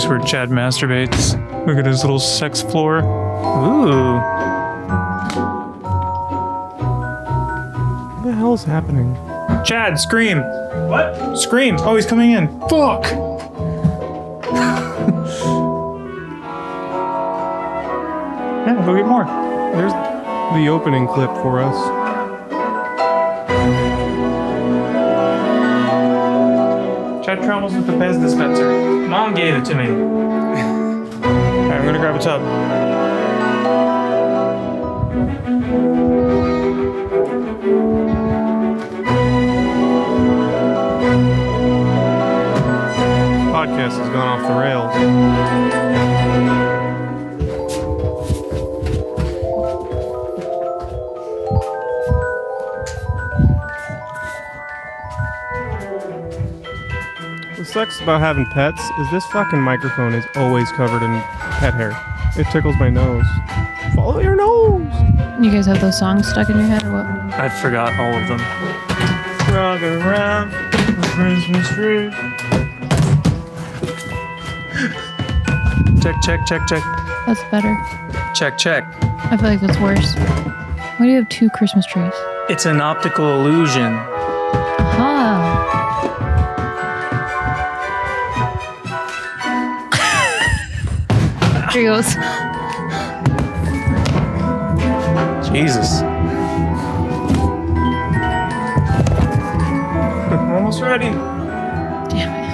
is where Chad masturbates. Look at his little sex floor. Ooh. What the hell's happening? Chad, scream. What? Scream. Oh, he's coming in. Fuck. Yeah, go get more. There's the opening clip for us. Chad travels with the Pez dispenser. Mom gave it to me. Alright, I'm gonna grab a tub. Podcast has gone off the rails. What sucks about having pets is this fucking microphone is always covered in pet hair. It tickles my nose. Follow your nose! You guys have those songs stuck in your head or what? I forgot all of them. Rockin' around the Christmas tree. Check, check, check, check. That's better. Check, check. I feel like that's worse. Why do you have 2 Christmas trees? It's an optical illusion. Ah. Here he goes. Jesus. We're almost ready. Damn it.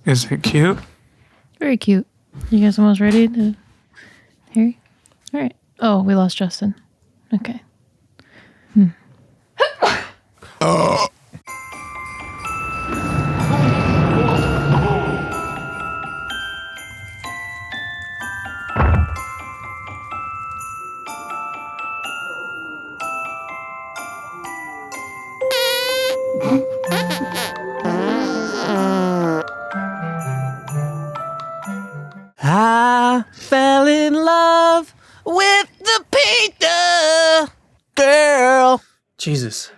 Is it cute? Very cute. You guys almost ready to hear? All right. Oh, we lost Justin. Okay. I fell in love with the pizza girl. Jesus.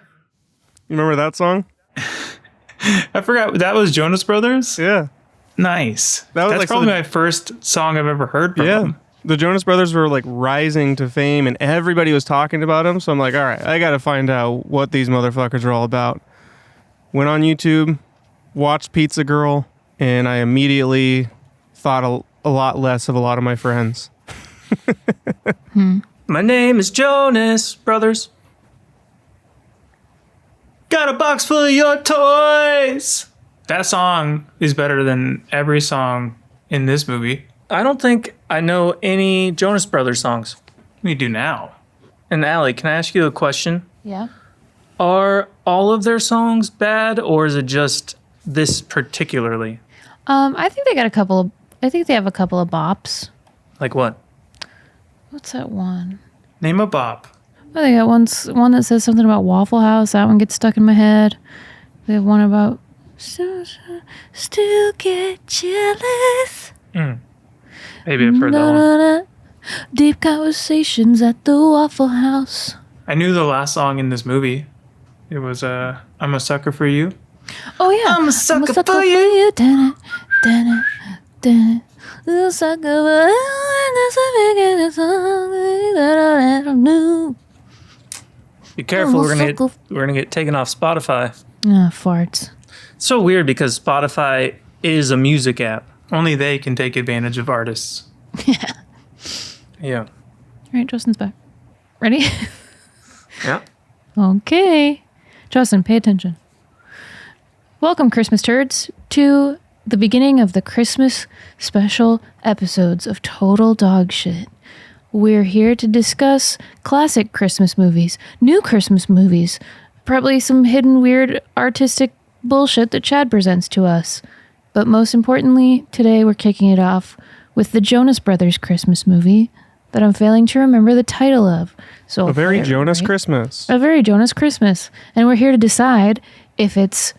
You remember that song? I forgot. That was Jonas Brothers? Yeah. Nice. That was That's like probably my first song I've ever heard from Yeah. them. The Jonas Brothers were like rising to fame and everybody was talking about them. So I'm like, all right, I got to find out what these motherfuckers are all about. Went on YouTube, watched Pizza Girl, and I immediately thought a lot less of a lot of my friends. My name is Jonas Brothers. Got a box full of your toys. That song is better than every song in this movie. I don't think I know any Jonas Brothers songs. We do now. And Allie, can I ask you a question? Yeah. Are all of their songs bad, or is it just this particularly? I think they got a couple of. I think they have a couple of bops. Like what? What's that one? Name a bop. Oh, they got one that says something about Waffle House. That one gets stuck in my head. They have one about still get jealous. Maybe I've heard that one. Deep conversations at the Waffle House. I knew the last song in this movie. It was I'm a Sucker for You. Oh yeah, I'm a sucker for you. Dun it, dun it. A sucker for you. That's a big song that I knew. Be careful, we're gonna get taken off Spotify. Ah, farts. It's so weird because Spotify is a music app. Only they can take advantage of artists. Yeah. Yeah. All right, Justin's back. Ready? Yeah. Okay. Justin, pay attention. Welcome, Christmas turds, to the beginning of the Christmas special episodes of Total Dog Shit. We're here to discuss classic Christmas movies, new Christmas movies, probably some hidden weird artistic bullshit that Chad presents to us. But most importantly, today we're kicking it off with the Jonas Brothers Christmas movie that I'm failing to remember the title of. So A Very Jonas Christmas. A Very Jonas Christmas. And we're here to decide if it's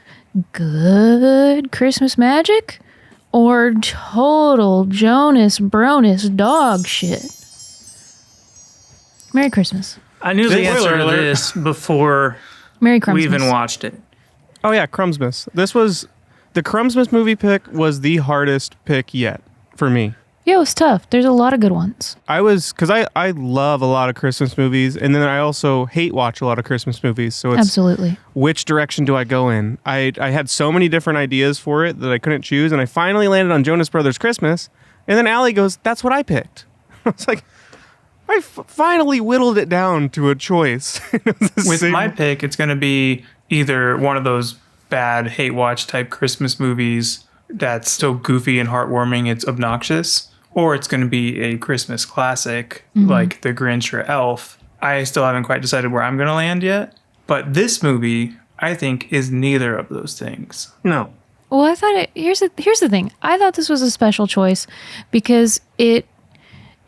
good Christmas magic or total Jonas Brothers dog shit? Merry Christmas. I knew the answer to alert. this before Merry we Christmas. even watched it. Oh yeah, Crumbsmas. The Crumbsmas movie pick was the hardest pick yet for me. Yeah, it was tough. There's a lot of good ones. Because I love a lot of Christmas movies, and then I also hate watch a lot of Christmas movies. So it's Absolutely. which direction do I go in? I had so many different ideas for it that I couldn't choose, and I finally landed on Jonas Brothers Christmas. And then Allie goes, "That's what I picked." I was like, I finally whittled it down to a choice. With my pick, it's going to be either one of those bad hate watch type Christmas movies that's so goofy and heartwarming it's obnoxious, or it's going to be a Christmas classic like The Grinch or Elf. I still haven't quite decided where I'm going to land yet, but this movie I think is neither of those things. No. Well, I thought here's the thing. I thought this was a special choice because it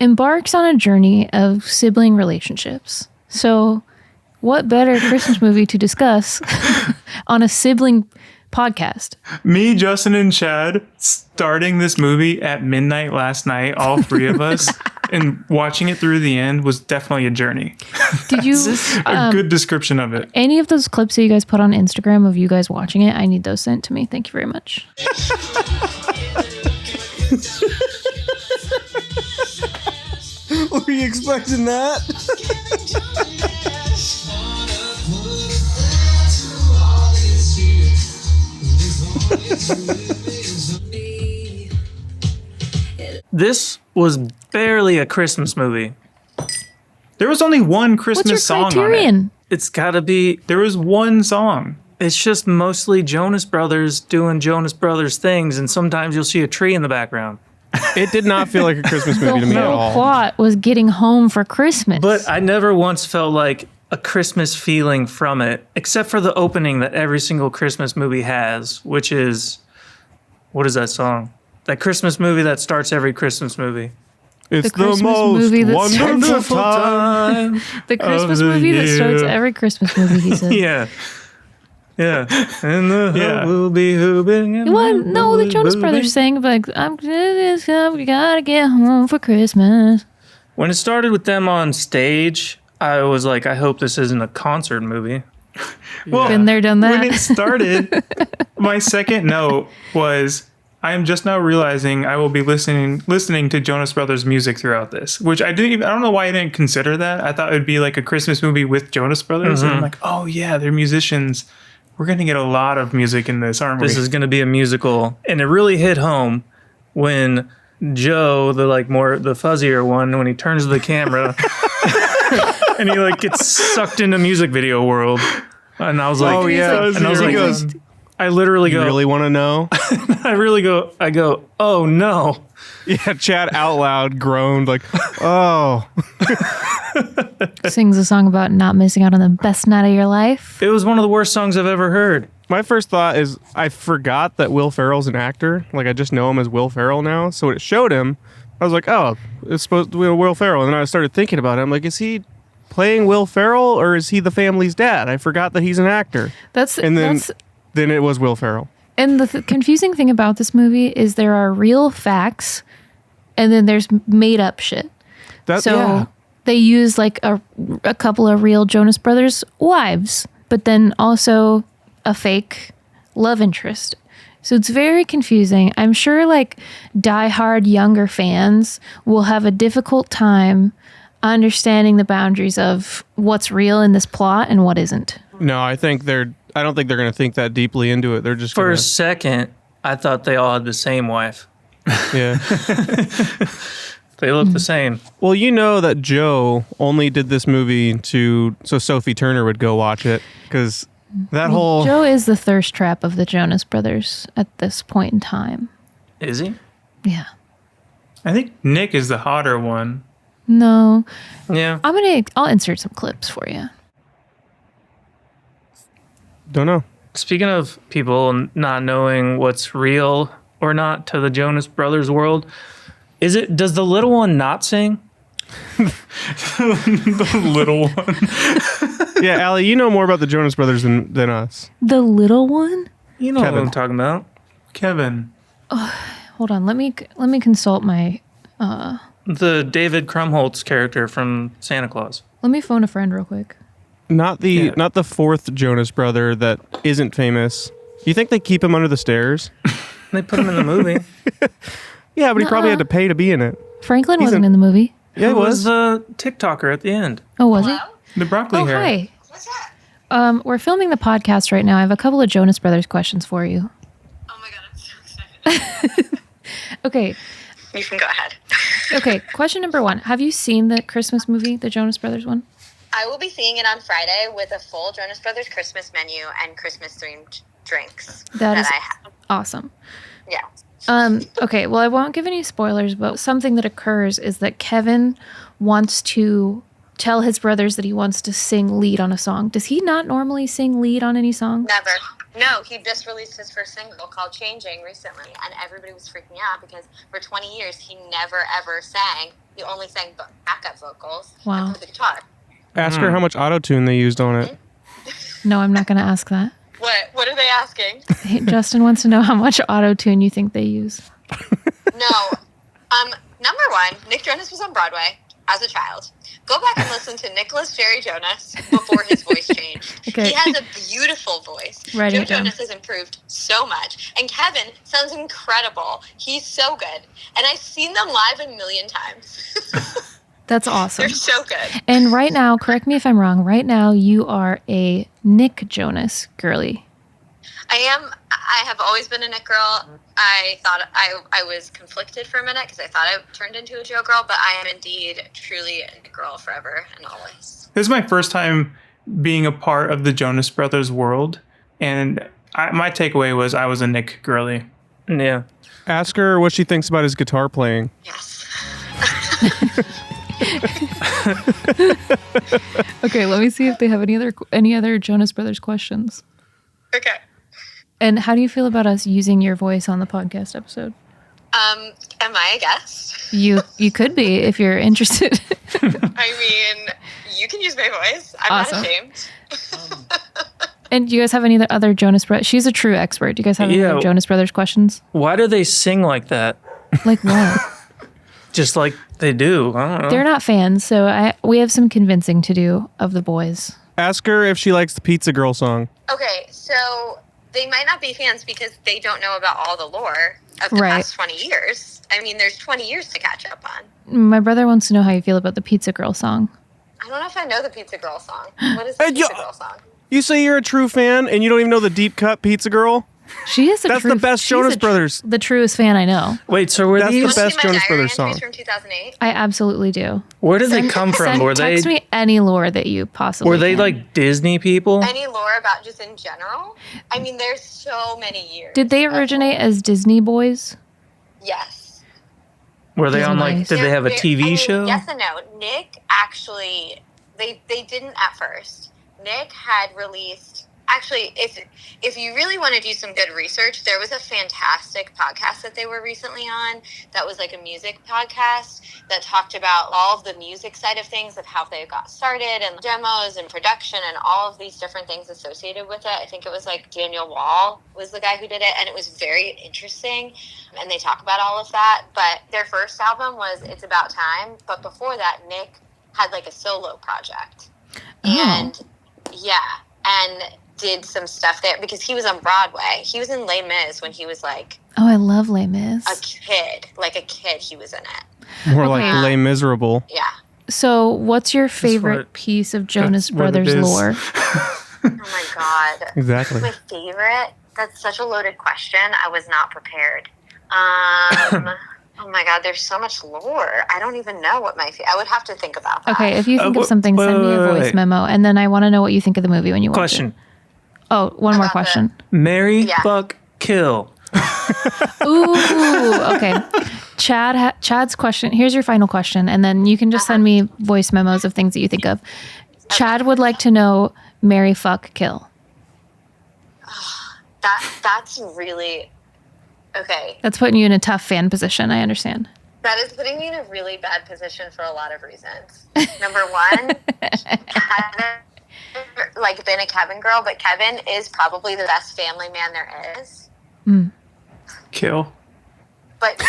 embarks on a journey of sibling relationships. So, what better Christmas movie to discuss on a sibling podcast? Me, Justin, and Chad starting this movie at midnight last night, all three of us, and watching it through the end was definitely a journey. Did you A good description of it. any of those clips that you guys put on Instagram of you guys watching it? I need those sent to me. Thank you very much. Were you expecting that? This was barely a Christmas movie. There was only one Christmas What's your song on it. criterion? It's got to be. There was one song. It's just mostly Jonas Brothers doing Jonas Brothers things, and sometimes you'll see a tree in the background. It did not feel like a Christmas The movie to me at whole all. plot was getting home for Christmas. But I never once felt like a Christmas feeling from it, except for the opening that every single Christmas movie has, which is, what is that song? That Christmas movie that starts every Christmas movie. It's The Christmas movie that wonderful time. the Christmas the movie that starts year. every Christmas movie, he said. Yeah. Yeah. And the Yeah. will be hooping. What? No, the Jonas Brothers sang like, we gotta get home for Christmas. When it started with them on stage, I was like, I hope this isn't a concert movie. Well, Been there, done that. when it started, my second note was, I am just now realizing I will be listening to Jonas Brothers music throughout this, which I don't know why I didn't consider that. I thought it would be like a Christmas movie with Jonas Brothers. And I'm like, oh yeah, they're musicians. We're going to get a lot of music in this, aren't we? This is going to be a musical. And it really hit home when Joe, the fuzzier one, when he turns to the camera and he like gets sucked into music video world. And I was like, Oh, yeah. And I was He like, goes, I literally You go, really want to know? I go, oh no. Yeah, Chad out loud groaned like, oh. Sings a song about not missing out on the best night of your life. It was one of the worst songs I've ever heard. My first thought is I forgot that Will Ferrell's an actor. Like, I just know him as Will Ferrell now. So when it showed him, I was like, oh, it's supposed to be Will Ferrell. And then I started thinking about it. I'm like, is he playing Will Ferrell or is he the family's dad? I forgot that he's an actor. And then it was Will Ferrell. And the confusing thing about this movie is there are real facts and then there's made up shit. So they use like a couple of real Jonas Brothers wives, but then also a fake love interest. So it's very confusing. I'm sure like diehard younger fans will have a difficult time understanding the boundaries of what's real in this plot and what isn't. No, I don't think they're going to think that deeply into it. They're just For gonna, a second, I thought they all had the same wife. yeah. They look the same. Well, you know that Joe only did this movie so Sophie Turner would go watch it because that whole Joe is the thirst trap of the Jonas Brothers at this point in time. Is he? Yeah. I think Nick is the hotter one. No. Yeah. I'll insert some clips for you. don't know. Speaking of people not knowing what's real or not to the Jonas Brothers world, does the little one not sing? The little one. Yeah, Allie, you know more about the Jonas Brothers than us. The little one? You know Kevin. what I'm talking about. Kevin. Hold on. Let me consult my. The David Krumholtz character from Santa Claus. Let me phone a friend real quick. Not the Yeah. not the fourth Jonas brother that isn't famous. You think they keep him under the stairs? They put him in the movie. Yeah, but he probably Nuh-uh. had to pay to be in it. Franklin He's wasn't an- in the movie. Yeah, Who he was was. the TikToker at the end? Oh, was he? The broccoli Oh, hair. hi. What's that? We're filming the podcast right now. I have a couple of Jonas Brothers questions for you. Oh my god, I'm so excited. Okay. You can go ahead. Okay. Question number 1. Have you seen the Christmas movie, the Jonas Brothers one? I will be seeing it on Friday with a full Jonas Brothers Christmas menu and Christmas themed drinks That is I have. awesome. Yeah. Okay, well, I won't give any spoilers, but something that occurs is that Kevin wants to tell his brothers that he wants to sing lead on a song. Does he not normally sing lead on any song? Never. No, he just released his first single called Changing recently, and everybody was freaking out because for 20 years he never ever sang. He only sang backup vocals Wow. and played the guitar. Ask her how much auto-tune they used on it. No, I'm not going to ask that. What are they asking? Hey, Justin wants to know how much auto-tune you think they use. No. Number 1, Nick Jonas was on Broadway as a child. Go back and listen to Nicholas Jerry Jonas before his voice changed. Okay. He has a beautiful voice. Writing Joe it down. Jonas has improved so much. And Kevin sounds incredible. He's so good. And I've seen them live a million times. That's awesome. They're so good. And right now, correct me if I'm wrong, right now you are a Nick Jonas girly. I have always been a Nick girl. I thought I was conflicted for a minute because I thought I turned into a Joe girl, but I am indeed truly a Nick girl forever and always. This is my first time being a part of the Jonas Brothers world, and my takeaway was I was a Nick girly. Yeah. Ask her what she thinks about his guitar playing. Yes. Okay, let me see if they have any other Jonas Brothers questions. Okay. And how do you feel about us using your voice on the podcast episode? Am I a guest? You could be if you're interested. I mean, you can use my voice. I'm Awesome. not ashamed. And do you guys have any other Jonas Brothers? She's a true expert. Do you guys have any Yeah. other Jonas Brothers questions? Why do they sing like that? Like what? Just like they do. I don't know. They're not fans, so we have some convincing to do of the boys. Ask her if she likes the Pizza Girl song. Okay, so they might not be fans because they don't know about all the lore of the Right. past 20 years. I mean, there's 20 years to catch up on. My brother wants to know how you feel about the Pizza Girl song. I don't know if I know the Pizza Girl song. What is the Hey, Pizza yo- Girl song? You say you're a true fan and you don't even know the deep cut Pizza Girl? She is That's the best Jonas Brothers. The truest fan I know. Wait, so were That's the these? best See my Jonas diary Brothers entries song. from 2008. I absolutely do. Where did they come from? Were they Text me any lore that you possibly were they can. like Disney people? Any lore about just in general? I mean, there's so many years. Did they of originate lore. as Disney boys? Yes. Were they on like? Nice. Did they have a They're- TV I mean, show? Yes and no. Nick actually, they didn't at first. Nick had released. Actually, if you really want to do some good research, there was a fantastic podcast that they were recently on that was like a music podcast that talked about all of the music side of things, of how they got started and demos and production and all of these different things associated with it. I think it was like Daniel Wall was the guy who did it, and it was very interesting. And they talk about all of that. But their first album was It's About Time. But before that, Nick had like a solo project. And did some stuff there because he was on Broadway. He was in Les Mis when he was like Oh, I love Les Mis. a kid. Like a kid, he was in it. More Okay. like Les Miserable. Yeah. So, what's your favorite what- piece of Jonas that's what it Brothers is. lore? Oh my God. Exactly. My favorite? That's such a loaded question. I was not prepared. Oh my God, there's so much lore. I don't even know what I would have to think about that. Okay, if you think of wh- something, send me a wait, voice wait. memo, and then I want to know what you think of the movie when you watch Question: it. Oh, one more About question. Marry, Yeah. fuck, kill. Ooh, okay. Chad's question. Here's your final question, and then you can just send me voice memos of things that you think of. Chad would like to know: marry, fuck, kill. That's really okay. That's putting you in a tough fan position. I understand. That is putting me in a really bad position for a lot of reasons. Number one, like been a Kevin girl, but Kevin is probably the best family man there is. Kill. But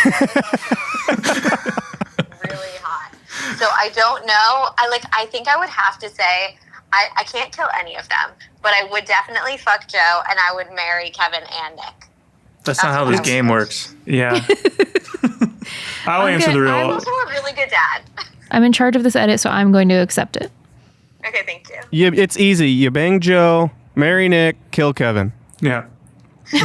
really hot. So I don't know. I think I would have to say I can't kill any of them, but I would definitely fuck Joe and I would marry Kevin and Nick. That's not how this game works. Yeah. I'll answer the I'm real. also a really good dad. I'm in charge of this edit, so I'm going to accept it. Okay, thank you. It's easy. You bang Joe, marry Nick, kill Kevin. Yeah.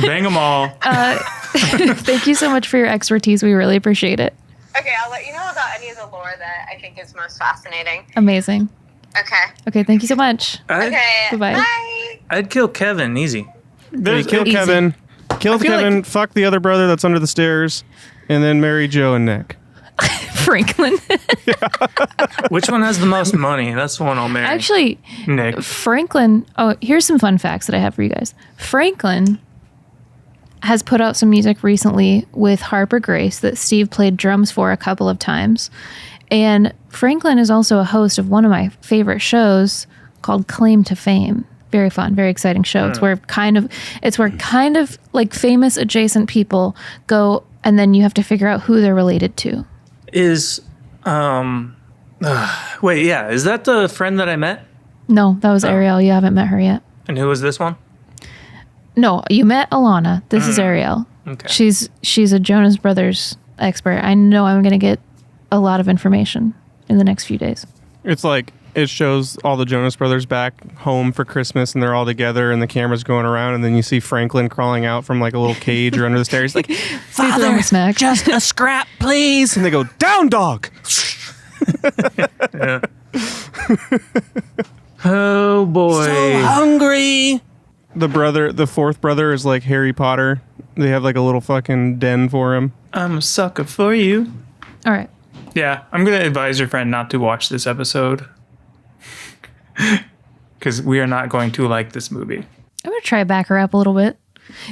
Bang them all. Thank you so much for your expertise. We really appreciate it. Okay, I'll let you know about any of the lore that I think is most fascinating. Amazing. Okay. Okay, thank you so much. Okay. Bye-bye. Bye. I'd kill Kevin easy. You kill easy. Kevin, kill feel Kevin, like- fuck the other brother that's under the stairs, and then marry Joe and Nick. Franklin. Which one has the most money? That's the one I'll marry. Actually, Nick. Franklin. Oh, here's some fun facts that I have for you guys. Franklin has put out some music recently with Harper Grace that Steve played drums for a couple of times. And Franklin is also a host of one of my favorite shows called Claim to Fame. Very fun, very exciting show. It's where kind of like famous adjacent people go, and then you have to figure out who they're related to. Is wait, yeah, is that the friend that I met? No, that was Ariel. You haven't met her yet. And who was this one? No, you met Alana. This is Ariel. Okay. She's a Jonas Brothers expert. I know I'm going to get a lot of information in the next few days. It's like it shows all the Jonas Brothers back home for Christmas, and they're all together, and the camera's going around, and then you see Franklin crawling out from like a little cage or under the stairs, like, Father, a snack. Just a scrap, please. and they go, "Down, dog." Oh boy. So hungry. The fourth brother is like Harry Potter. They have like a little fucking den for him. I'm a sucker for you. All right. Yeah, I'm going to advise your friend not to watch this episode. Because we are not going to like this movie. I'm going to try to back her up a little bit.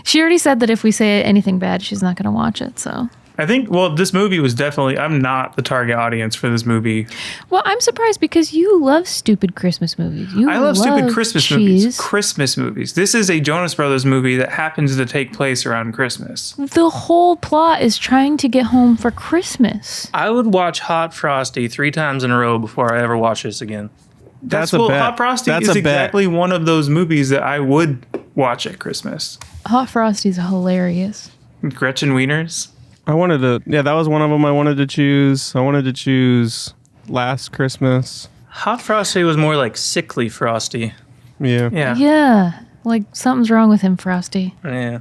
She already said that if we say anything bad, she's not going to watch it. So, I think, well, this movie was definitely, I'm not the target audience for this movie. well, I'm surprised because you love stupid Christmas movies. I love stupid Christmas movies. cheese. Christmas movies. This is a Jonas Brothers movie that happens to take place around Christmas. The whole plot is trying to get home for Christmas. I would watch Hot Frosty 3 times in a row before I ever watch this again. That's a bet. Hot Frosty That's is a bet. exactly one of those movies that I would watch at Christmas. Hot Frosty's hilarious. Gretchen Wieners. That was one of them I wanted to choose. I wanted to choose Last Christmas. Hot Frosty was more like sickly Frosty. Yeah. Yeah. Yeah, like something's wrong with him, Frosty. Yeah.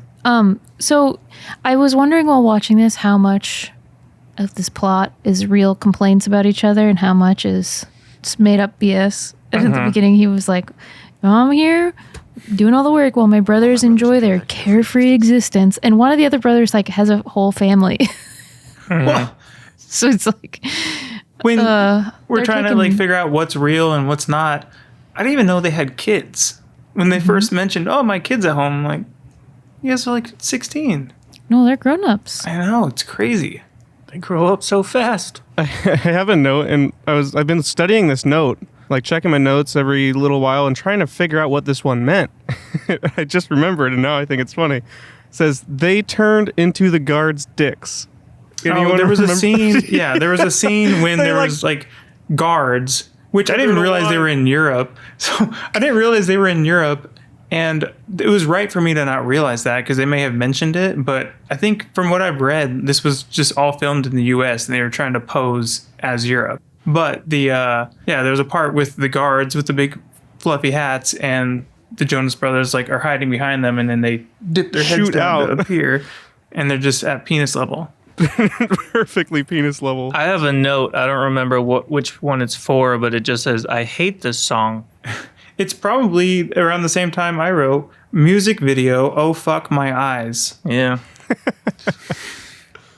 So I was wondering while watching this how much of this plot is real complaints about each other and how much is just made up BS. And at the beginning, he was like, I'm here doing all the work while my brothers enjoy their carefree existence. And one of the other brothers like has a whole family. So it's like, When we're they're trying to taking- like figure out what's real and what's not, I didn't even know they had kids. When they first mentioned, oh, my kid's at home, I'm like, you guys are like 16. no, they're grown-ups. I know, it's crazy. They grow up so fast. I have a note, and I've been studying this note, like checking my notes every little while and trying to figure out what this one meant. I just remembered, and now I think it's funny. It says they turned into the guards' dicks. Anyone There was a remember? scene. Yeah, there was a scene when They, there like- was like guards, which I didn't They're realize they alive. were in Europe. So I didn't realize they were in Europe, and it was right for me to not realize that because they may have mentioned it. But I think from what I've read, this was just all filmed in the U.S. and they were trying to pose as Europe. But there was a part with the guards with the big fluffy hats, and the Jonas Brothers like are hiding behind them, and then they dip their heads Shoot down to out. appear, and they're just at penis level. Perfectly penis level. I have a note. I don't remember which one it's for, but it just says, I hate this song. It's probably around the same time I wrote music video. Oh fuck my eyes. Yeah.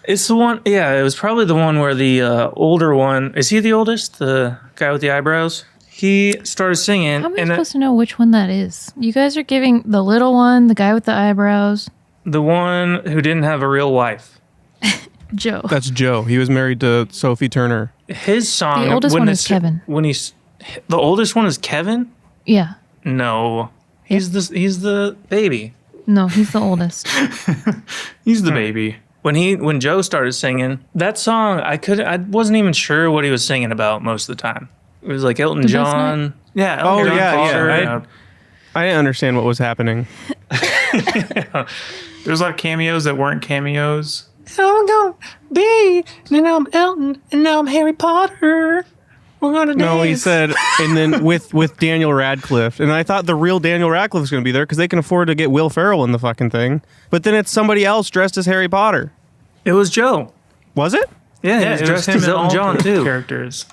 It's the one, yeah, it was probably the one where the older one, is he the oldest? The guy with the eyebrows? He started singing. How am I and supposed to know which one that is? You guys are giving the little one, the guy with the eyebrows, the one who didn't have a real wife. Joe. That's Joe. He was married to Sophie Turner. His song. The oldest when one it's- is Kevin. The oldest one is Kevin? Yeah. No. He's the baby. No, he's the oldest. He's the baby. When Joe started singing that song, I wasn't even sure what he was singing about most of the time. It was like Elton The Best John. Yeah. Oh, Elton John yeah, Carter, yeah. I didn't understand what was happening. There's a lot of cameos that weren't cameos. I'm gonna be, and now I'm Elton, and now I'm Harry Potter. We're gonna dance. No, he said, and then with Daniel Radcliffe. And I thought the real Daniel Radcliffe was going to be there because they can afford to get Will Ferrell in the fucking thing. But then it's somebody else dressed as Harry Potter. It was Joe. Was it? Yeah, he was it was dressed him as and Elton all John the too. characters.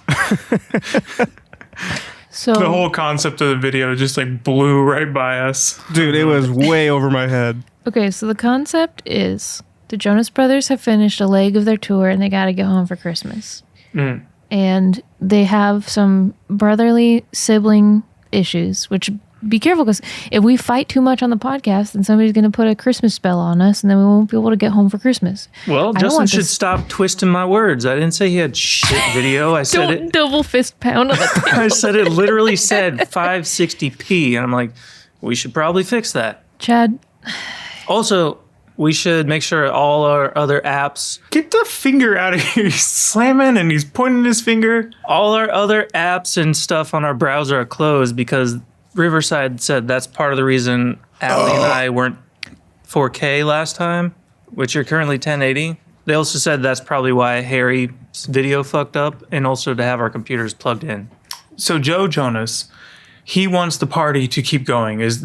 So The whole concept of the video just like blew right by us. Dude, it was way over my head. okay, so the concept is the Jonas Brothers have finished a leg of their tour and they got to get home for Christmas. And they have some brotherly sibling issues, which be careful because if we fight too much on the podcast, then somebody's going to put a Christmas spell on us and then we won't be able to get home for Christmas. Well, I don't Justin want should this- stop twisting my words. I didn't say he had shit video. I said Don't it. double fist pound on the table. I said it literally said 560p, and I'm like, we should probably fix that. Chad, Also, we should make sure all our other apps, Get the finger out of here. He's slamming and he's pointing his finger. all our other apps and stuff on our browser are closed because Riverside said that's part of the reason Allie and I weren't 4K last time, which are currently 1080. They also said that's probably why Harry's video fucked up, and also to have our computers plugged in. So Joe Jonas, he wants the party to keep going is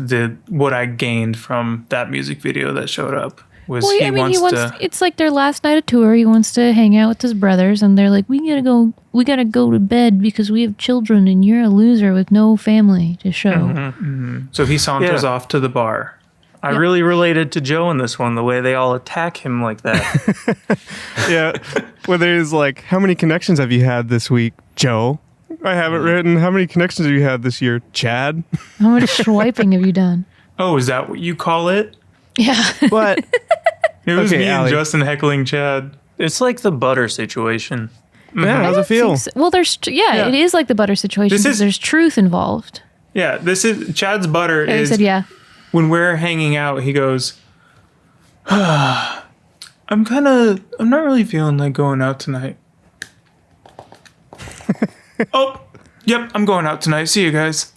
what I gained from that music video that showed up. Was well, he I mean, wants to it's like their last night of tour. He wants to hang out with his brothers, and they're like, we gotta go to bed because we have children, and you're a loser with no family to show. so he saunters Yeah. off to the bar. I really related to Joe in this one, the way they all attack him like that. Yeah. Whether it's like, how many connections have you had this week, Joe? I haven't written. How many connections have you had this year, Chad? How much swiping have you done? Oh, is that what you call it? Yeah. But It was Okay, me and Allie. Justin heckling Chad. It's like the butter situation. yeah, how's it feel? Well, Yeah. it is like the butter situation This because is- there's truth involved. Yeah, this is Chad's butter And he is said, yeah. when we're hanging out, he goes, I'm not really feeling like going out tonight. Oh, yep, I'm going out tonight. See you guys.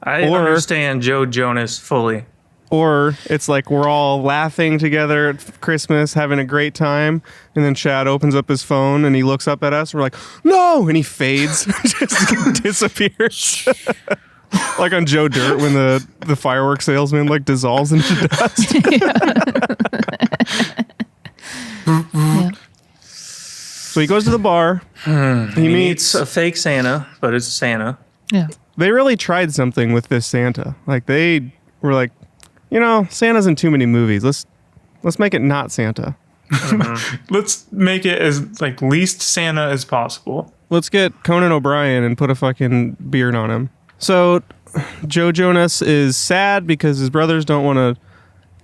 I Or- understand Joe Jonas fully. Or it's like we're all laughing together at Christmas, having a great time, and then Chad opens up his phone and he looks up at us. And we're like, no, and he fades, just disappears, like on Joe Dirt when the fireworks salesman like dissolves into dust. Yeah. So he goes to the bar. He meets. a fake Santa, but it's Santa. Yeah. They really tried something with this Santa. Like they were like, Santa's in too many movies. Let's make it not Santa. Let's make it as like least Santa as possible. Let's get Conan O'Brien and put a fucking beard on him. So Joe Jonas is sad because his brothers don't want to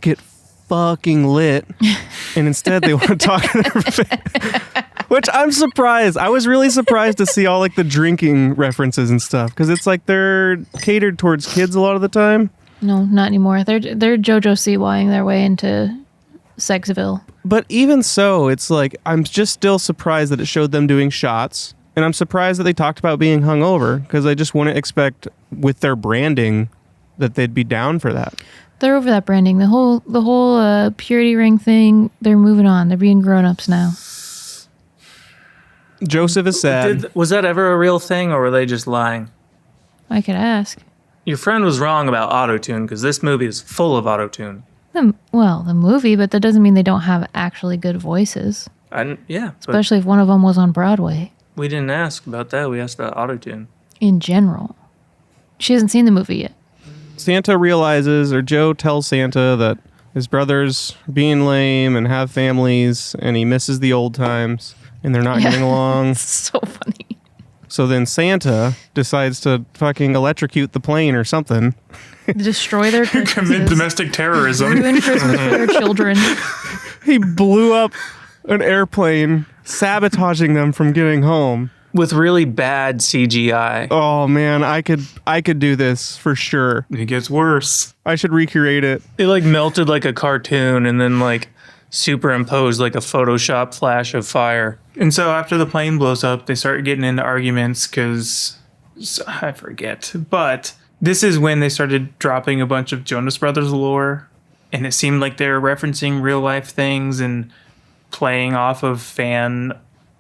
get fucking lit, and instead they want to talk to their face. Which I'm surprised. I was really surprised to see all like the drinking references and stuff because it's like they're catered towards kids a lot of the time. No, not anymore. They're JoJo Siwaing their way into Sexville. But even so, it's like I'm just still surprised that it showed them doing shots, and I'm surprised that they talked about being hungover because I just wouldn't expect with their branding that they'd be down for that. They're over that branding. The whole purity ring thing. They're moving on. They're being grown-ups now. Joseph is sad. Was that ever a real thing, or were they just lying? I could ask. Your friend was wrong about autotune because this movie is full of autotune. The movie, but that doesn't mean they don't have actually good voices. Yeah, but Especially if one of them was on Broadway. we didn't ask about that. We asked about autotune. In general, she hasn't seen the movie yet. Santa realizes, or Joe tells Santa that his brother's being lame and have families, and he misses the old times, and they're not getting along. So funny. So then Santa decides to fucking electrocute the plane or something. Destroy their Commit Christmases. domestic terrorism. Ruin Christmas for their children. He blew up an airplane, sabotaging them from getting home. with really bad CGI. Oh man, I could do this for sure. It gets worse. I should recreate it. It like melted like a cartoon and then like superimposed like a Photoshop flash of fire. And so after the plane blows up, they start getting into arguments because I forget. But this is when they started dropping a bunch of Jonas Brothers lore. And it seemed like they were referencing real life things and playing off of fan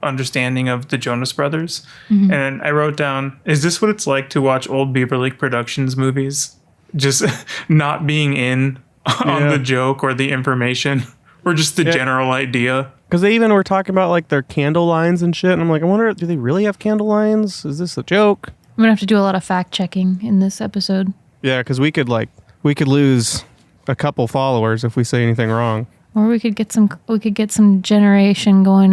understanding of the Jonas Brothers. And I wrote down, is this what it's like to watch old Beaver Lake Productions movies? Just not being in on the joke or the information or just the general idea. Because they even were talking about like their candle lines and shit. And I'm like, I wonder, do they really have candle lines? Is this a joke? I'm gonna have to do a lot of fact checking in this episode. Yeah, because we could lose a couple followers if we say anything wrong. Or we could get some generation going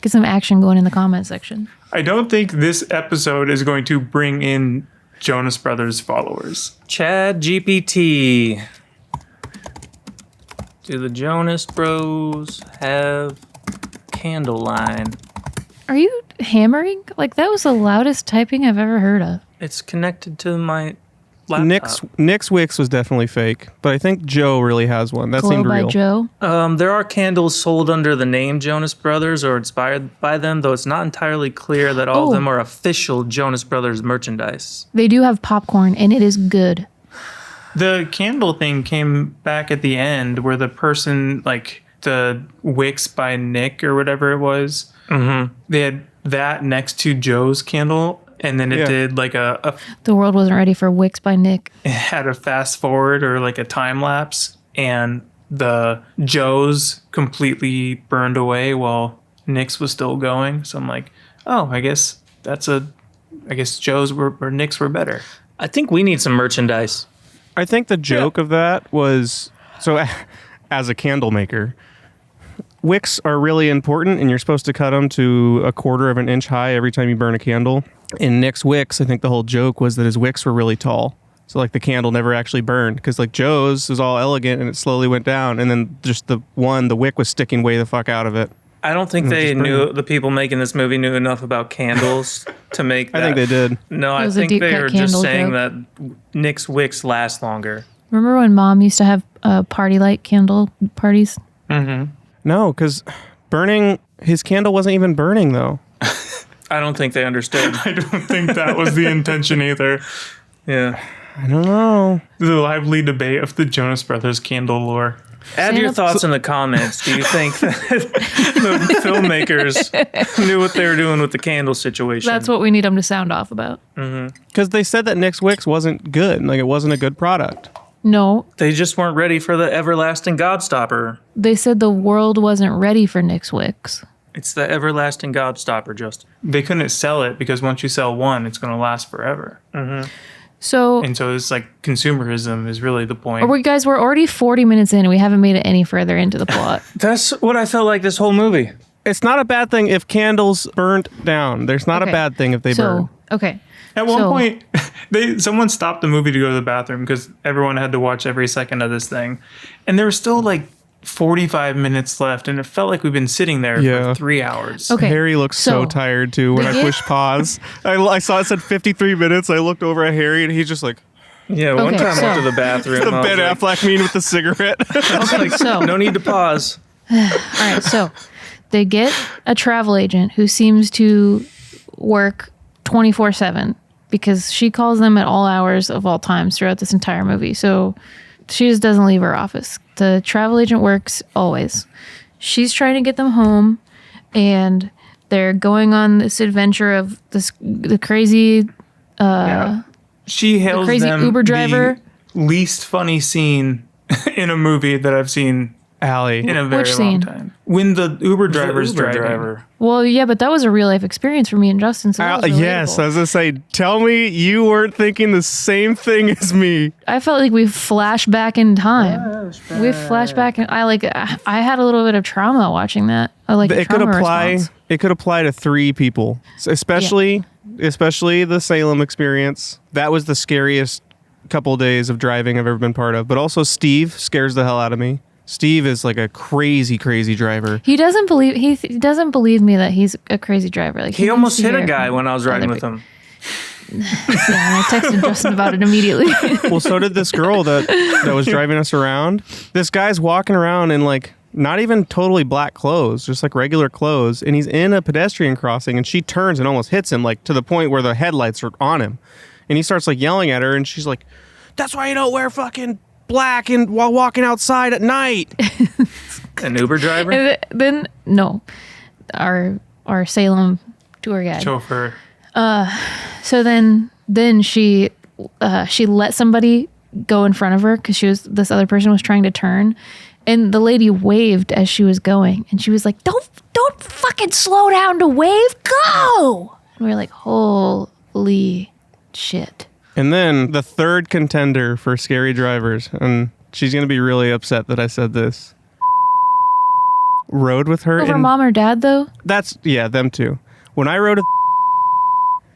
get some action going in the comment section. I don't think this episode is going to bring in Jonas Brothers followers. Chad GPT. Do the Jonas Bros have candle line? Are you hammering? Like, that was the loudest typing I've ever heard of. It's connected to my laptop. Nick's Wix was definitely fake, but I think Joe really has one. That Glow seemed by real. Joe. There are candles sold under the name Jonas Brothers or inspired by them, though it's not entirely clear that all of them are official Jonas Brothers merchandise. They do have popcorn, and it is good. The candle thing came back at the end where the person, like the Wix by Nick or whatever it was, they had that next to Joe's candle. And then it did like a The world wasn't ready for Wix by Nick. it had a fast forward or like a time lapse. And the Joe's completely burned away while Nick's was still going. So I'm like, oh, I guess Joe's or Nick's were better. I think we need some merchandise. I think the joke of that was, so as a candle maker, wicks are really important and you're supposed to cut them to 1/4 of an inch high every time you burn a candle. In Nick's wicks, I think the whole joke was that his wicks were really tall. So like the candle never actually burned because like Joe's was all elegant and it slowly went down. And then just the wick was sticking way the fuck out of it. I don't think the people making this movie knew enough about candles to make that. I think they did. No, It I was a think deep they cut were just candle saying joke. that Nick's wicks last longer. Remember when Mom used to have party light candle parties? No, because his candle wasn't even burning though. I don't think they understood. I don't think that was the intention either. Yeah. I don't know. The lively debate of the Jonas Brothers candle lore. Add your thoughts in the comments. Do you think that the filmmakers knew what they were doing with the candle situation? That's what we need them to sound off about. Because they said that Nick's Wicks wasn't good. Like it wasn't a good product. No, They just weren't ready for the everlasting Godstopper. they said the world wasn't ready for Nick's Wicks. It's the everlasting Godstopper, Justin. They couldn't sell it because once you sell one, it's going to last forever. So, And so it's like consumerism is really the point. we're already 40 minutes in and we haven't made it any further into the plot. That's what I felt like this whole movie. It's not a bad thing if candles burnt down. There's not Okay. a bad thing if they burn. Okay. At one So- point, someone stopped the movie to go to the bathroom because everyone had to watch every second of this thing. And there was still like 45 minutes left, and it felt like we've been sitting there Yeah. for 3 hours. Okay. Harry looks so So, tired too when they I get- pushed pause. I saw it said 53 minutes. I looked over at Harry and he's just like, Yeah, one Okay, time I went so- to the bathroom. the I was Ben like, Affleck meme with the cigarette. Okay, so no need to pause. all right, so they get a travel agent who seems to work 24/7 because she calls them at all hours of all times throughout this entire movie. So she just doesn't leave her office. The travel agent works always. She's trying to get them home, and they're going on this adventure of the crazy She hails crazy them Uber driver. the least funny scene in a movie that I've seen Allie. in a very Which long scene? time. When the Uber driver's Uber driving. driver. Well, yeah, but that was a real life experience for me and Justin. So that was Yes, relatable. I was going to say, tell me you weren't thinking the same thing as me. I felt like we flashed back in time. We flashed back, and I had a little bit of trauma watching that. It could trauma apply. response. It could apply to 3 people, especially the Salem experience. That was the scariest couple days of driving I've ever been part of. But also Steve scares the hell out of me. Steve is like a crazy driver. He doesn't believe me that he's a crazy driver. Like He almost needs to hit a hear guy from when I was riding other with him. Yeah, and I texted Justin about it immediately. Well, so did this girl that was driving us around. This guy's walking around in like not even totally black clothes, just like regular clothes, and he's in a pedestrian crossing, and she turns and almost hits him, like to the point where the headlights are on him, and he starts like yelling at her, and she's like, "That's why you don't wear fucking black and while walking outside at night." An Uber driver? And then no, our Salem tour guide. Chauffeur. So then she let somebody go in front of her because this other person was trying to turn, and the lady waved as she was going, and she was like, "Don't fucking slow down to wave, go!" And we were like, "Holy shit!" And then the third contender for scary drivers, and she's gonna be really upset that I said this. Rode with her Over in mom or dad though. them too. When I rode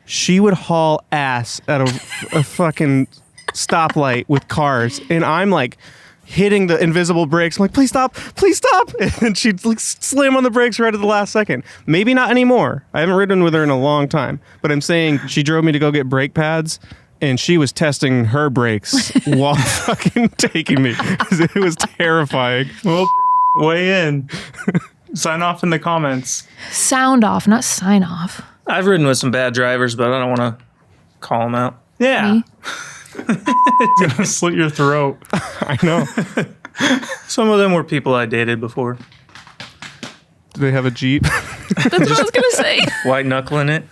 she would haul ass at a fucking stoplight with cars, and I'm like hitting the invisible brakes. I'm like, please stop, and she'd like slam on the brakes right at the last second. Maybe not anymore. I haven't ridden with her in a long time, but I'm saying she drove me to go get brake pads, and she was testing her brakes while fucking taking me, because it was terrifying. Well, weigh in. Sign off in the comments. Sound off, not sign off. I've ridden with some bad drivers, but I don't want to call them out. Yeah. Me? It's gonna slit your throat. I know. Some of them were people I dated before. Do they have a Jeep? That's what I was gonna say. White knuckling it.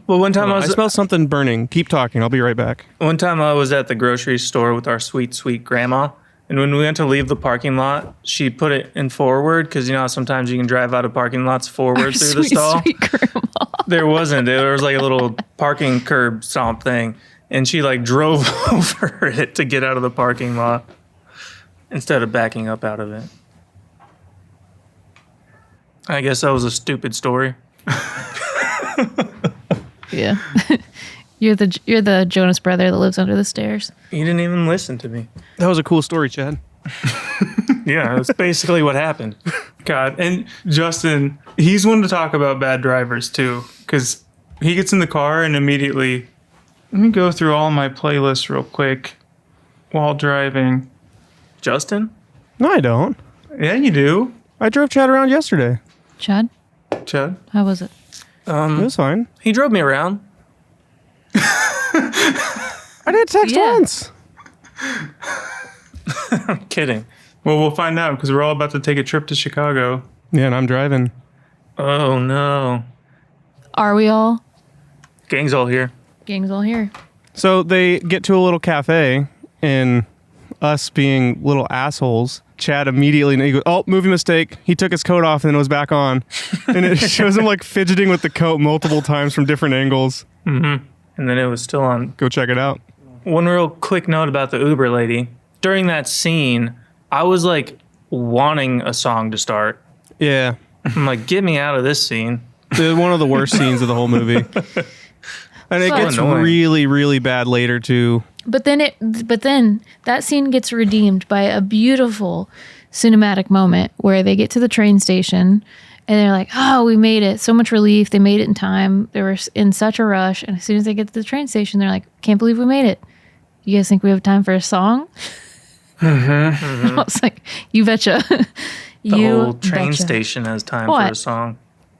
Well, one time I smell something burning. Keep talking. I'll be right back. One time I was at the grocery store with our sweet, sweet grandma. And when we went to leave the parking lot, she put it in forward because, you know, how sometimes you can drive out of parking lots forward through the stall. Sweet grandma. There wasn't. There was like a little parking curb stomp thing. And she like drove over it to get out of the parking lot instead of backing up out of it. I guess that was a stupid story. Yeah. You're the Jonas brother that lives under the stairs. You didn't even listen to me. That was a cool story, Chad. Yeah, that's basically what happened. God. And Justin, he's one to talk about bad drivers too, because he gets in the car and immediately, let me go through all my playlists real quick while driving. Justin? No, I don't. Yeah, you do. I drove Chad around yesterday. Chad, Chad. how was it? It was fine. He drove me around. I didn't text Yeah. once. I'm kidding. Well, we'll find out because we're all about to take a trip to Chicago. Yeah, and I'm driving. Oh, no. Are we all? Gang's all here. Gang's all here. So they get to a little cafe, and us being little assholes, Chad immediately he goes, "Oh, movie mistake." He took his coat off and then it was back on. And it shows him like fidgeting with the coat multiple times from different angles. And then it was still on. Go check it out. One real quick note about the Uber lady. During that scene, I was like wanting a song to start. Yeah. I'm like, get me out of this scene. One of the worst scenes of the whole movie. And it So gets annoying. really, really bad later too. But then that scene gets redeemed by a beautiful cinematic moment where they get to the train station and they're like, "Oh, we made it. So much relief. They made it in time. They were in such a rush." And as soon as they get to the train station, they're like, "Can't believe we made it. You guys think we have time for a song?" I was like, "You betcha." The You whole train betcha. station has time for What? a song.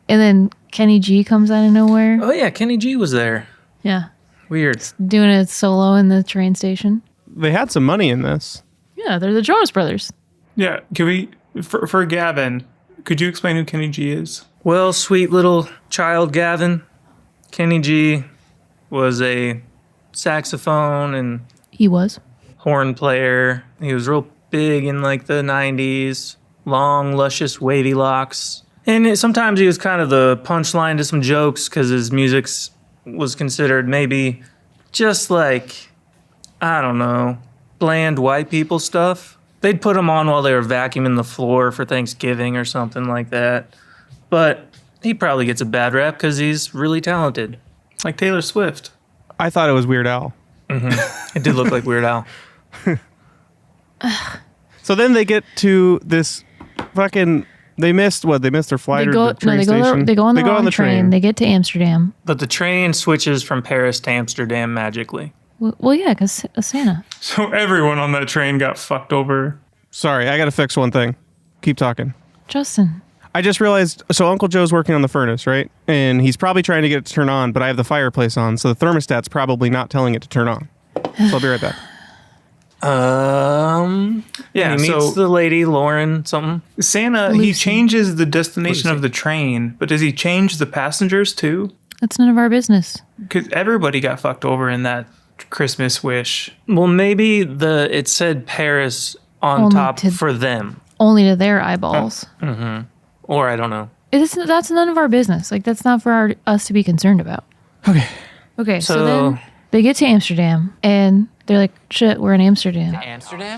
And then Kenny G comes out of nowhere. Oh, yeah, Kenny G was there. Yeah. Weird. Doing a solo in the train station. They had some money in this. Yeah, they're the Jonas Brothers. Yeah, can we, for Gavin, could you explain who Kenny G is? Well, sweet little child Gavin. Kenny G was a saxophone and He was. horn player. He was real big in like the 90s. Long, luscious, wavy locks. And sometimes he was kind of the punchline to some jokes because his music was considered maybe just like, I don't know, bland white people stuff. They'd put him on while they were vacuuming the floor for Thanksgiving or something like that. But he probably gets a bad rap because he's really talented. Like Taylor Swift. I thought it was Weird Al. It did look like Weird Al. So then they get to this fucking. They missed what? They missed their flight or the train station. They go on the wrong train. They get to Amsterdam. But the train switches from Paris to Amsterdam magically. Well, yeah, because Santa. So everyone on that train got fucked over. Sorry, I got to fix one thing. Keep talking. Justin. I just realized, so Uncle Joe's working on the furnace, right? And he's probably trying to get it to turn on, but I have the fireplace on, so the thermostat's probably not telling it to turn on. So I'll be right back. Yeah, He meets the lady, Lauren, something. Santa, he changes the destination of the train, but does he change the passengers too? That's none of our business. Because everybody got fucked over in that Christmas wish. Well, maybe it said Paris on Only top to- for them. Only to their eyeballs. Or I don't know. That's none of our business. Like, that's not for us to be concerned about. Okay, so then they get to Amsterdam, and they're like, shit, we're in Amsterdam.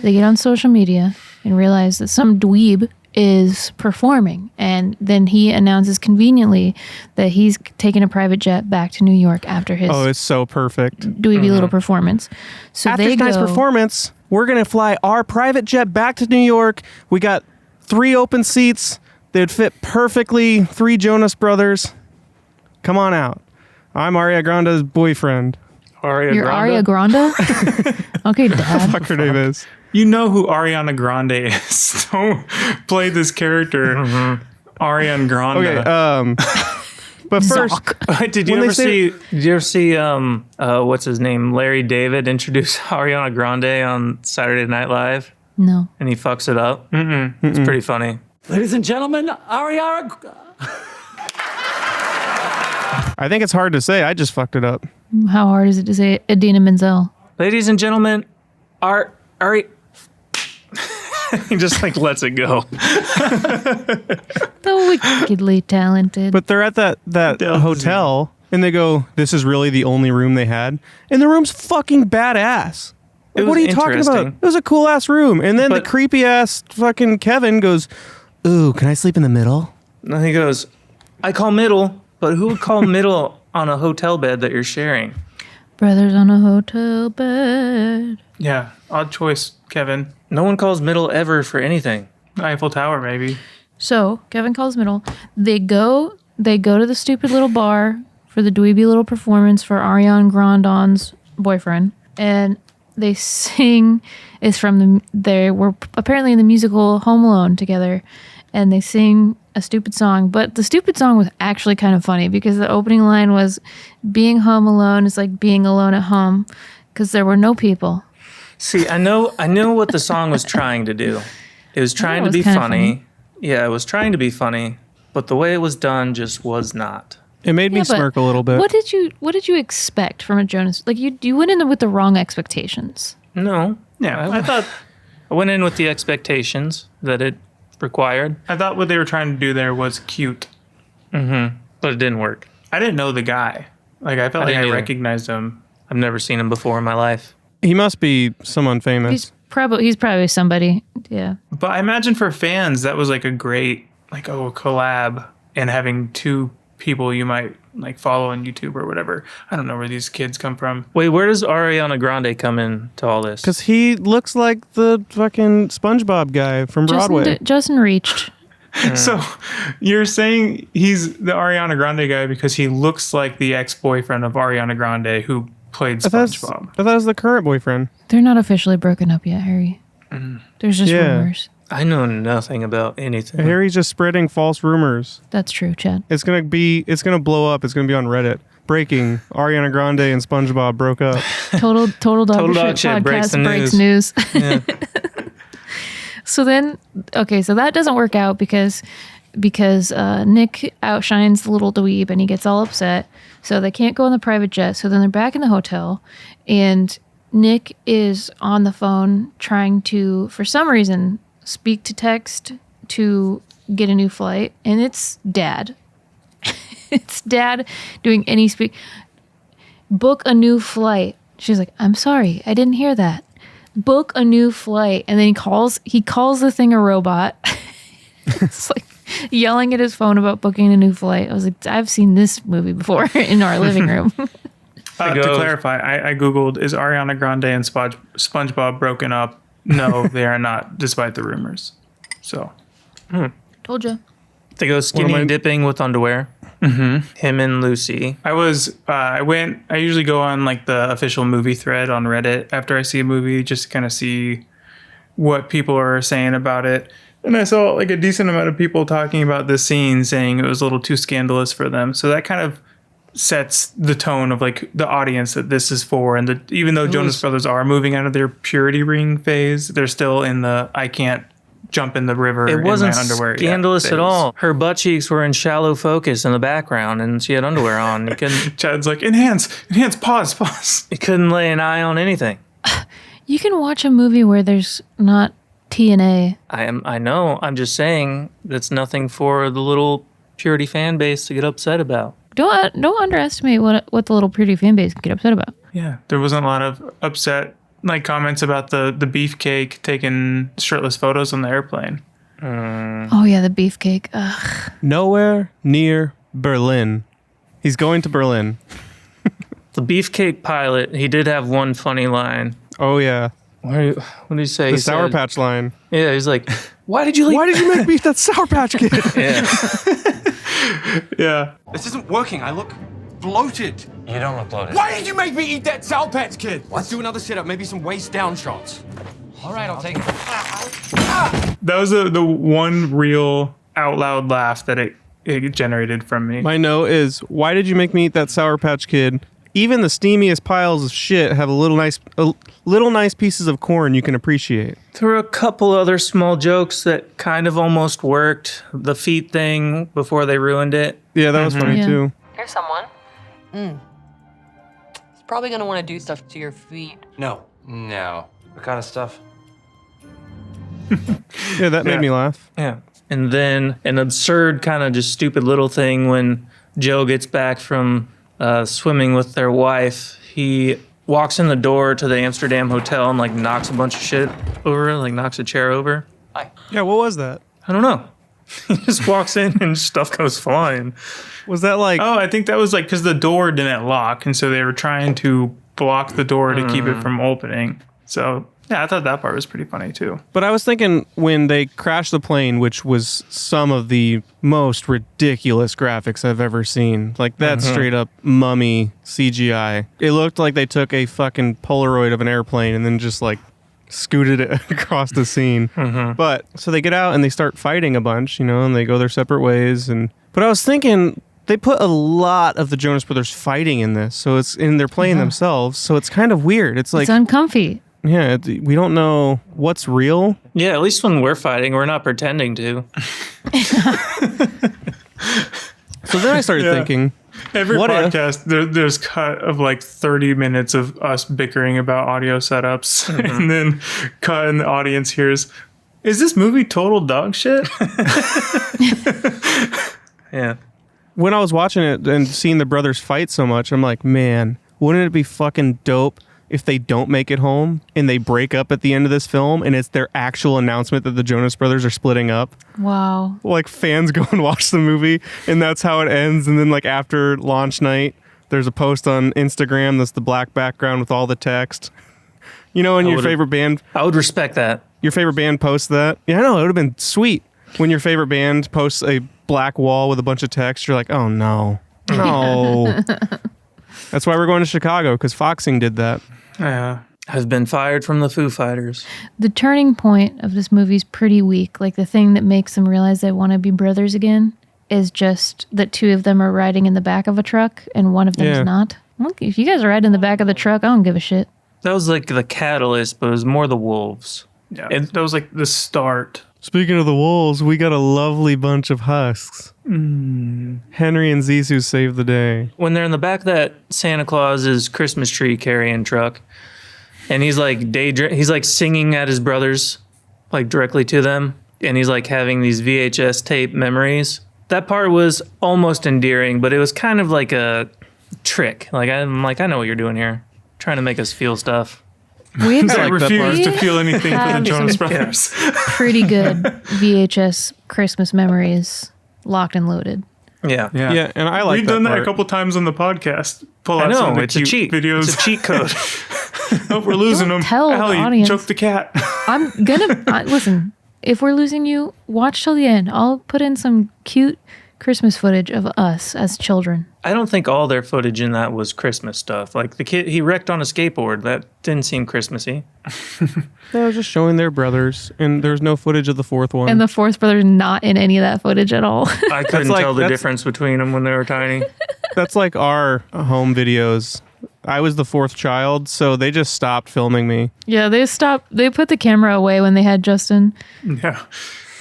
They get on social media and realize that some dweeb is performing. And then he announces conveniently that he's taking a private jet back to New York after his Oh, it's so perfect. dweeby little performance. So After they tonight's go, performance, we're going to fly our private jet back to New York. We got 3 open seats. They'd fit perfectly. 3 Jonas Brothers. Come on out. I'm Ariana Grande's boyfriend. You're Aria Grande? Okay, Dad. Fuck her name is. You know who Ariana Grande is. Don't play this character, Ariana Grande. Okay, but first, Zoc. Did you ever see what's his name? Larry David introduce Ariana Grande on Saturday Night Live, No. and he fucks it up. It's pretty funny. Ladies and gentlemen, Ariana. I think it's hard to say. I just fucked it up. How hard is it to say Idina Menzel? Ladies and gentlemen, Ari. He just like lets it go. The wickedly talented. But they're at that hotel, and they go, this is really the only room they had. And the room's fucking badass. Like, It what are was you talking about? interesting. It was a cool ass room. And then But- the creepy ass fucking Kevin goes, ooh, can I sleep in the middle? And he goes, I call middle, but who would call middle on a hotel bed that you're sharing? Brothers on a hotel bed. Yeah, odd choice, Kevin. No one calls middle ever for anything. Eiffel Tower, maybe. So Kevin calls middle. They go to the stupid little bar for the dweeby little performance for Ariana Grande's boyfriend, and they sing. It's from they were apparently in the musical Home Alone together, and they sing a stupid song. But the stupid song was actually kind of funny because the opening line was, "Being home alone is like being alone at home," because there were no people. See, I know what the song was trying to do. It was trying it to was be kinda funny. Yeah, it was trying to be funny, but the way it was done just was not. It made me Yeah, but smirk a little bit. What did you expect from a Jonas? Like you went in there with the wrong expectations. No. Yeah, I went in with the expectations that it required, I thought what they were trying to do there was cute. but it didn't work. I didn't know the guy. Like, I felt like didn't I either. recognized him. I've never seen him before in my life. He must be someone famous. He's probably somebody. Yeah. But I imagine for fans, that was like a great, like, collab, and having 2 people you might like follow on YouTube or whatever. I don't know where these kids come from. Wait, where does Ariana Grande come in to all this? Because he looks like the fucking SpongeBob guy from Broadway. Justin reached. So you're saying he's the Ariana Grande guy because he looks like the ex-boyfriend of Ariana Grande who played I thought SpongeBob. it was the current boyfriend. They're not officially broken up yet, Harry. There's just Yeah. rumors. I know nothing about anything. Harry's just spreading false rumors. That's true, Chad. It's gonna blow up. It's gonna be on Reddit. Breaking: Ariana Grande and SpongeBob broke up. Total dog Total Dog shit Shit podcast breaks the breaks news. news. So then, okay, so that doesn't work out because Nick outshines the little dweeb and he gets all upset. So they can't go on the private jet. So then they're back in the hotel, and Nick is on the phone trying to, for some reason, speak to text to get a new flight, and it's Dad. It's Dad doing any book a new flight. She's like, I'm sorry, I didn't hear that. Book a new flight. And then he calls the thing a robot. It's like yelling at his phone about booking a new flight. I was like, I've seen this movie before in our living room. To clarify, I Googled, is Ariana Grande and SpongeBob broken up? no, they are not, despite the rumors. So Told you. They go skinny my- dipping with underwear. Mm-hmm. Him and Lucy. I usually go on like the official movie thread on Reddit after I see a movie just to kind of see what people are saying about it. And I saw like a decent amount of people talking about this scene, saying it was a little too scandalous for them. So that kind of sets the tone of like the audience that this is for. And even though Jonas Brothers are moving out of their purity ring phase, they're still in the I can't jump in the river It wasn't in my underwear scandalous phase. at all. Her butt cheeks were in shallow focus in the background, and she had underwear on. Chad's like, enhance, pause. You couldn't lay an eye on anything. You can watch a movie where there's not TNA. I know. I'm just saying that's nothing for the little purity fan base to get upset about. Don't underestimate what the little pretty fan base can get upset about. Yeah, there wasn't a lot of upset like comments about the beefcake taking shirtless photos on the airplane. Oh yeah, the beefcake. Ugh. Nowhere near Berlin. He's going to Berlin. The beefcake pilot, he did have one funny line. Oh yeah, What did he say? the He Sour said- Patch line. Yeah, he's like, why did you leave? Why did you make me that Sour Patch Kid? Yeah. Yeah, This isn't working. I look bloated. You don't look bloated. Why did you make me eat that Sour Patch Kid? Let's do another sit-up, maybe some waist down shots. All right, I'll take it. that was the one real out loud laugh that it generated from me. My note is, why did you make me eat that Sour Patch Kid? Even the steamiest piles of shit have little nice pieces of corn you can appreciate. There were a couple other small jokes that kind of almost worked. The feet thing before they ruined it. Yeah, that was funny Yeah. too. Here's someone. He's probably gonna want to do stuff to your feet. No. No. What kind of stuff? Yeah, that made me laugh. Yeah. And then an absurd kind of just stupid little thing when Joe gets back from swimming with their wife. He walks in the door to the Amsterdam hotel and like knocks a bunch of shit over, like knocks a chair over. Yeah, what was that? I don't know. He just walks in and stuff goes flying. Was that like... Oh, I think that was like because the door didn't lock, and so they were trying to block the door to keep it from opening. So yeah, I thought that part was pretty funny too. But I was thinking when they crashed the plane, which was some of the most ridiculous graphics I've ever seen. Like that straight up mummy CGI. It looked like they took a fucking Polaroid of an airplane and then just like scooted it across the scene. But so they get out and they start fighting a bunch, and they go their separate ways. But I was thinking they put a lot of the Jonas Brothers fighting in this. So they're playing themselves. So it's kind of weird. It's like, It's uncomfy. yeah, we don't know what's real. Yeah, at least when we're fighting, we're not pretending to. So then I started thinking, Every What if- podcast, there's cut of like 30 minutes of us bickering about audio setups, and then cut in the audience hears, "Is this movie total dog shit?" Yeah. when I was watching it and seeing the brothers fight so much, I'm like, man, wouldn't it be fucking dope if they don't make it home and they break up at the end of this film and it's their actual announcement that the Jonas Brothers are splitting up? Wow. Like fans go and watch the movie and that's how it ends. And then like after launch night, there's a post on Instagram that's the black background with all the text. And your would've- favorite band, I would respect that. posts that. Yeah, I know, it would have been sweet. When your favorite band posts a black wall with a bunch of text, you're like, oh no. No. That's why we're going to Chicago, because Foxing did that. Yeah. I've been fired from the Foo Fighters. The turning point of this movie's pretty weak. Like the thing that makes them realize they want to be brothers again is just that two of them are riding in the back of a truck and one of them Yeah. is not. Look, if you guys are riding in the back of the truck, I don't give a shit. That was like the catalyst, but it was more the wolves. Yeah. That was like the start. Speaking of the wolves, we got a lovely bunch of husks. Henry and Zissou saved the day. When they're in the back of that Santa Claus's Christmas tree carrying truck, and he's like he's like singing at his brothers, like directly to them, and he's like having these VHS tape memories. That part was almost endearing, but it was kind of like a trick. Like I'm like, I know what you're doing here, trying to make us feel stuff. We had I like that refuse part. to feel anything for the Have Jonas some- Brothers. pretty good VHS Christmas memories locked and loaded. Yeah. Yeah, and I like We've that done that part. a couple times on the podcast. Pull I out some know, of the it's a cute cheat. videos. It's a cheat code. Oh, we're losing Don't them. tell the Allie, audience. choke the cat. I'm gonna listen. If we're losing you, watch till the end. I'll put in some cute Christmas footage of us as children. I don't think all their footage in that was Christmas stuff. Like the kid, he wrecked on a skateboard. That didn't seem Christmassy. They were just showing their brothers, and there's no footage of the fourth one. And the fourth brother's not in any of that footage at all. I couldn't like- tell the that's- difference between them when they were tiny. That's like our home videos. I was the fourth child, so they just stopped filming me. Yeah, they stopped. They put the camera away when they had Justin. Yeah.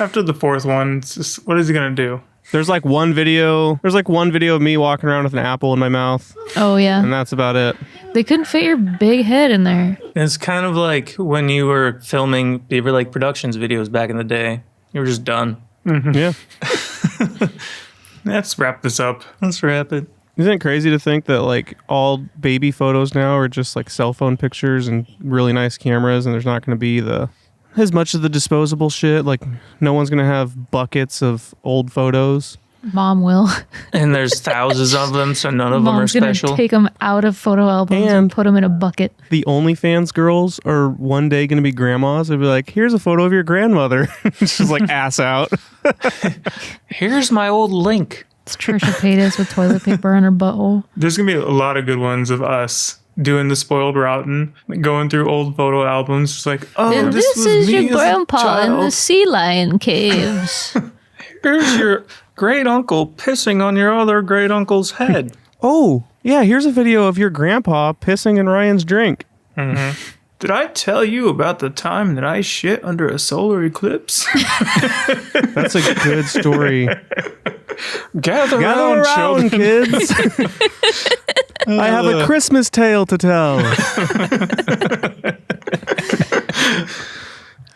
After the fourth one, it's just, what is he going to do? There's like one video of me walking around with an apple in my mouth, Oh yeah, and that's about it. they couldn't fit your big head in there. It's kind of like when you were filming Beaver Lake Productions videos back in the day. You were just done. Yeah. Let's wrap this up. Let's wrap it. Isn't it crazy to think that like all baby photos now are just like cell phone pictures and really nice cameras, and there's not going to be as much of the disposable shit. Like no one's going to have buckets of old photos. Mom will. And there's thousands of them, so none of them are Mom's gonna special. take them out of photo albums and And- put them in a bucket. The OnlyFans girls are one day going to be grandmas. They'll be like, here's a photo of your grandmother. She's like ass out. Here's my old link. It's Trisha Paytas with toilet paper on her butthole. There's going to be a lot of good ones of us doing the spoiled rotten, going through old photo albums. Just like, oh, And this was is me your as a grandpa in the child. sea lion caves. Here's your great uncle pissing on your other great uncle's head. Oh, yeah, here's a video of your grandpa pissing in Ryan's drink. Did I tell you about the time that I shit under a solar eclipse? That's a good story. Gather Gather around, children. kids. I have a Christmas tale to tell.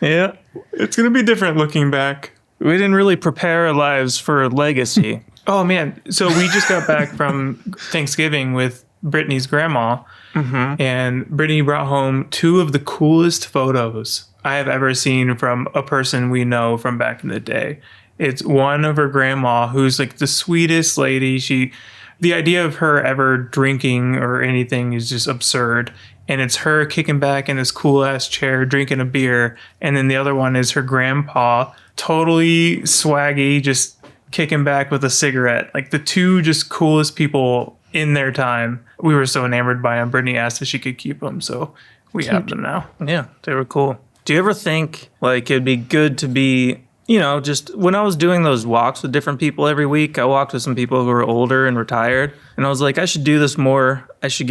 Yeah, it's going to be different looking back. We didn't really prepare our lives for legacy. Oh, man. So we just got back from Thanksgiving with Brittany's grandma. And Brittany brought home two of the coolest photos I have ever seen from a person we know from back in the day. It's one of her grandma who's like the sweetest lady. The idea of her ever drinking or anything is just absurd. And it's her kicking back in this cool ass chair, drinking a beer. And then the other one is her grandpa, totally swaggy, just kicking back with a cigarette. Like the two just coolest people in their time. We were so enamored by them. Brittany asked if she could keep them, so we have them now. Yeah, they were cool. Do you ever think like it'd be good to be, just when I was doing those walks with different people every week, I walked with some people who were older and retired, and I was like, I should do this more. I should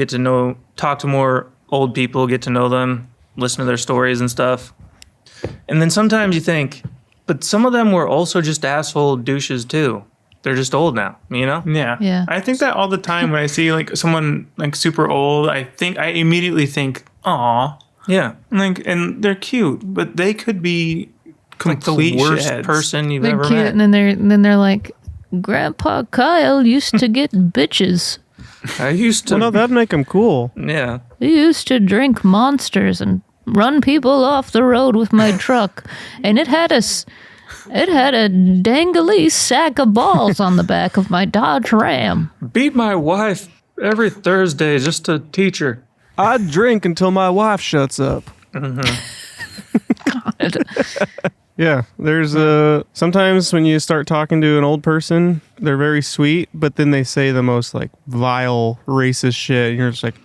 talk to more old people, get to know them, listen to their stories and stuff. And then sometimes you think, but some of them were also just asshole douches too. They're just old now, Yeah. Yeah. I think that all the time when I see like someone like super old, I immediately think, aw. Yeah. And they're cute, but they could be Like the complete worst shitheads. person you've They're ever cute, met. and then they're like, Grandpa Kyle used to get bitches. I used to. Well, no, that'd make them cool. Yeah. He used to drink Monsters and run people off the road with my truck, and it had a dangly sack of balls on the back of my Dodge Ram. Beat my wife every Thursday just to teach her. I drink until my wife shuts up. Yeah, there's sometimes when you start talking to an old person, they're very sweet, but then they say the most like vile, racist shit. And you're just like,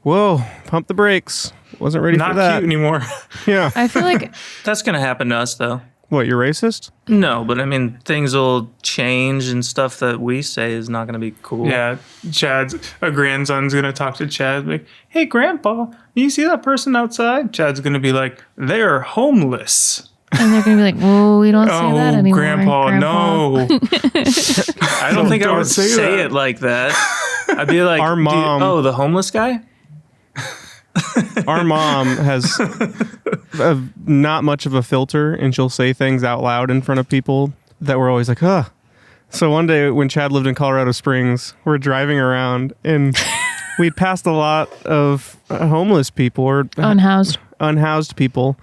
whoa, pump the brakes. Wasn't ready Not for that. cute anymore. Yeah. I feel like That's going to happen to us, though. What, you're racist? No, but I mean, things will change and stuff that we say is not going to be cool. Yeah, a grandson's gonna talk to Chad, like, hey grandpa, you see that person outside? Chad's gonna be like, they're homeless. and they're gonna be like, "Whoa, we don't say that Oh, anymore." grandpa, no. I don't think I Don't would say say that. it like that. I'd be like, Our mom- the homeless guy? Our mom has not much of a filter, and she'll say things out loud in front of people that we're always like, huh. So one day when Chad lived in Colorado Springs, we're driving around, and we'd passed a lot of homeless people or Unhoused. people,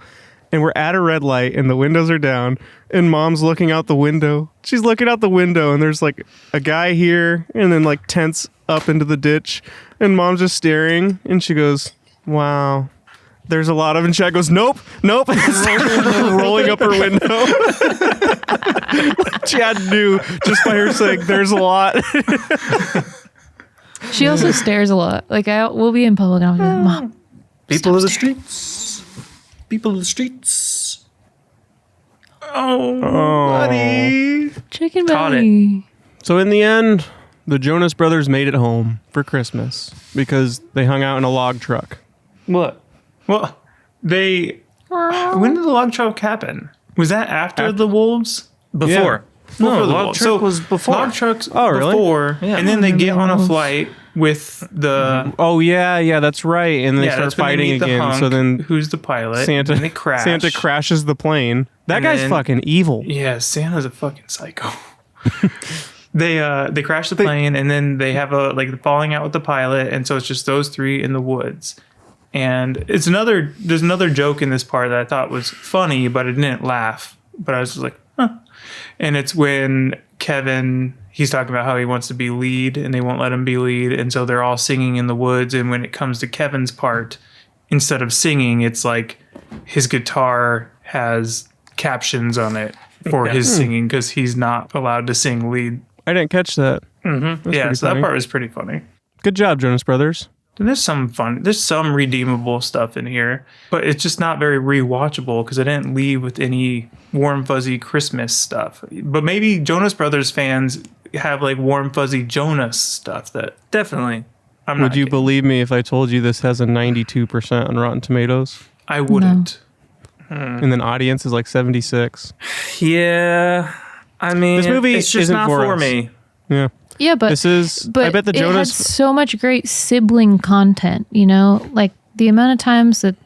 and we're at a red light, and the windows are down, and mom's looking out the window. She's looking out the window, and there's like a guy here, and then like tents up into the ditch, and mom's just staring, and she goes, Wow. There's a lot of, and Chad goes, nope. Rolling up her window. Chad knew just by her saying, there's a lot. She also stares a lot. Like, we'll be in public and I'll be like, Mom. People of the streets. People of the streets. Oh, buddy. Chicken Taught belly. So in the end, the Jonas Brothers made it home for Christmas because they hung out in a log truck. What? Well, when did the log truck happen? Was that after the wolves? Before. Before No, the log wolves. truck was before. Log trucks really? before, Yeah. and then they get on a flight with the Oh, yeah, that's right. And they start that's when they fighting meet the again. hunk, So then who's the pilot? Santa, and they crash. Santa crashes the plane. That And guy's then- fucking evil. Yeah, Santa's a fucking psycho. They crash the plane, and then they have a falling out with the pilot, and so it's just those three in the woods. And there's another joke in this part that I thought was funny, but I didn't laugh. But I was just like, huh. And it's when Kevin, he's talking about how he wants to be lead, and they won't let him be lead, and so they're all singing in the woods. And when it comes to Kevin's part, instead of singing, it's like his guitar has captions on it for his singing because he's not allowed to sing lead. I didn't catch that. Mm-hmm. Yeah, pretty so funny. that part was pretty funny. Good job, Jonas Brothers. And there's some redeemable stuff in here, but it's just not very rewatchable because I didn't leave with any warm fuzzy Christmas stuff. But maybe Jonas Brothers fans have like warm fuzzy Jonas stuff that Definitely. I'm Would not you getting. believe me if I told you this has a 92% on Rotten Tomatoes? I wouldn't. And then audience is like 76. Yeah. I mean, This movie it's just isn't not for for us. me. Yeah. Yeah, but I bet the it had Jonas. so much great sibling content, you know? Like the amount of times that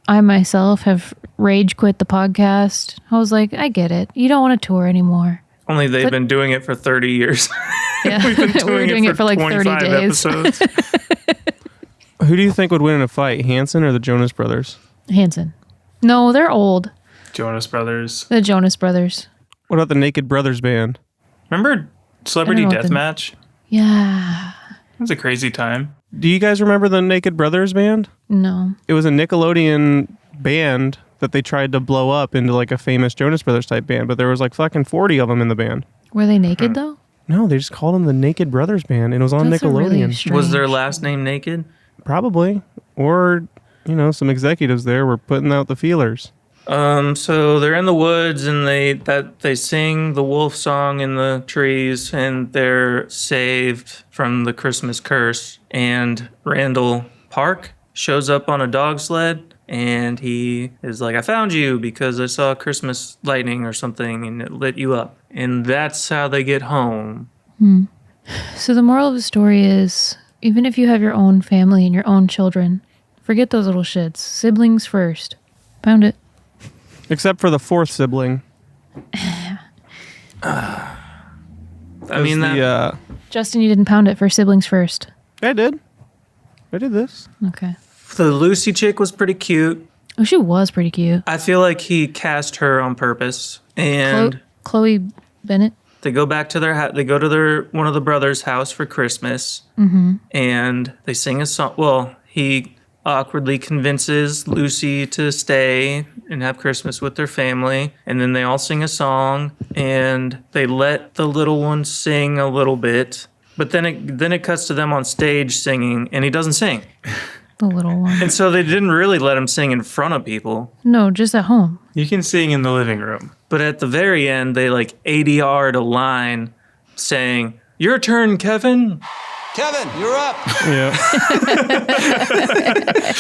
I myself have rage quit the podcast, I was like, I get it. You don't want to tour anymore. Only they've been doing it for 30 years. Yeah. We've been we were doing it for like 30 25 days. episodes. Who do you think would win in a fight, Hanson or the Jonas Brothers? Hanson. No, they're old. Jonas Brothers. The Jonas Brothers. What about the Naked Brothers band? Remember Celebrity I don't know what the- Deathmatch? Yeah. It was a crazy time. Do you guys remember the Naked Brothers band? No. It was a Nickelodeon band that they tried to blow up into like a famous Jonas Brothers type band, but there was like fucking 40 of them in the band. Were they naked though? No, they just called them the Naked Brothers band, and it was on That's a Nickelodeon. really strange- Was their last name Naked? Probably. Or, some executives there were putting out the feelers. So they're in the woods and they sing the wolf song in the trees and they're saved from the Christmas curse. And Randall Park shows up on a dog sled and he is like, I found you because I saw Christmas lightning or something and it lit you up. And that's how they get home. So the moral of the story is, even if you have your own family and your own children, forget those little shits. Siblings first. Found it. Except for the fourth sibling. I mean, Justin, you didn't pound it for siblings first. I did. I did this. Okay. the Lucy chick was pretty cute. Oh, she was pretty cute. I feel like he cast her on purpose. And Chloe Bennett. they go back to they go to their one of the brothers' house for Christmas, and they sing a song. Well, he awkwardly convinces Lucy to stay and have Christmas with their family, and then they all sing a song, and they let the little one sing a little bit, but then it cuts to them on stage singing, and he doesn't sing. The little one. And so they didn't really let him sing in front of people. No, just at home. You can sing in the living room. But at the very end, they like ADR'd a line saying, "Your turn, Kevin." Kevin, you're up. Yeah.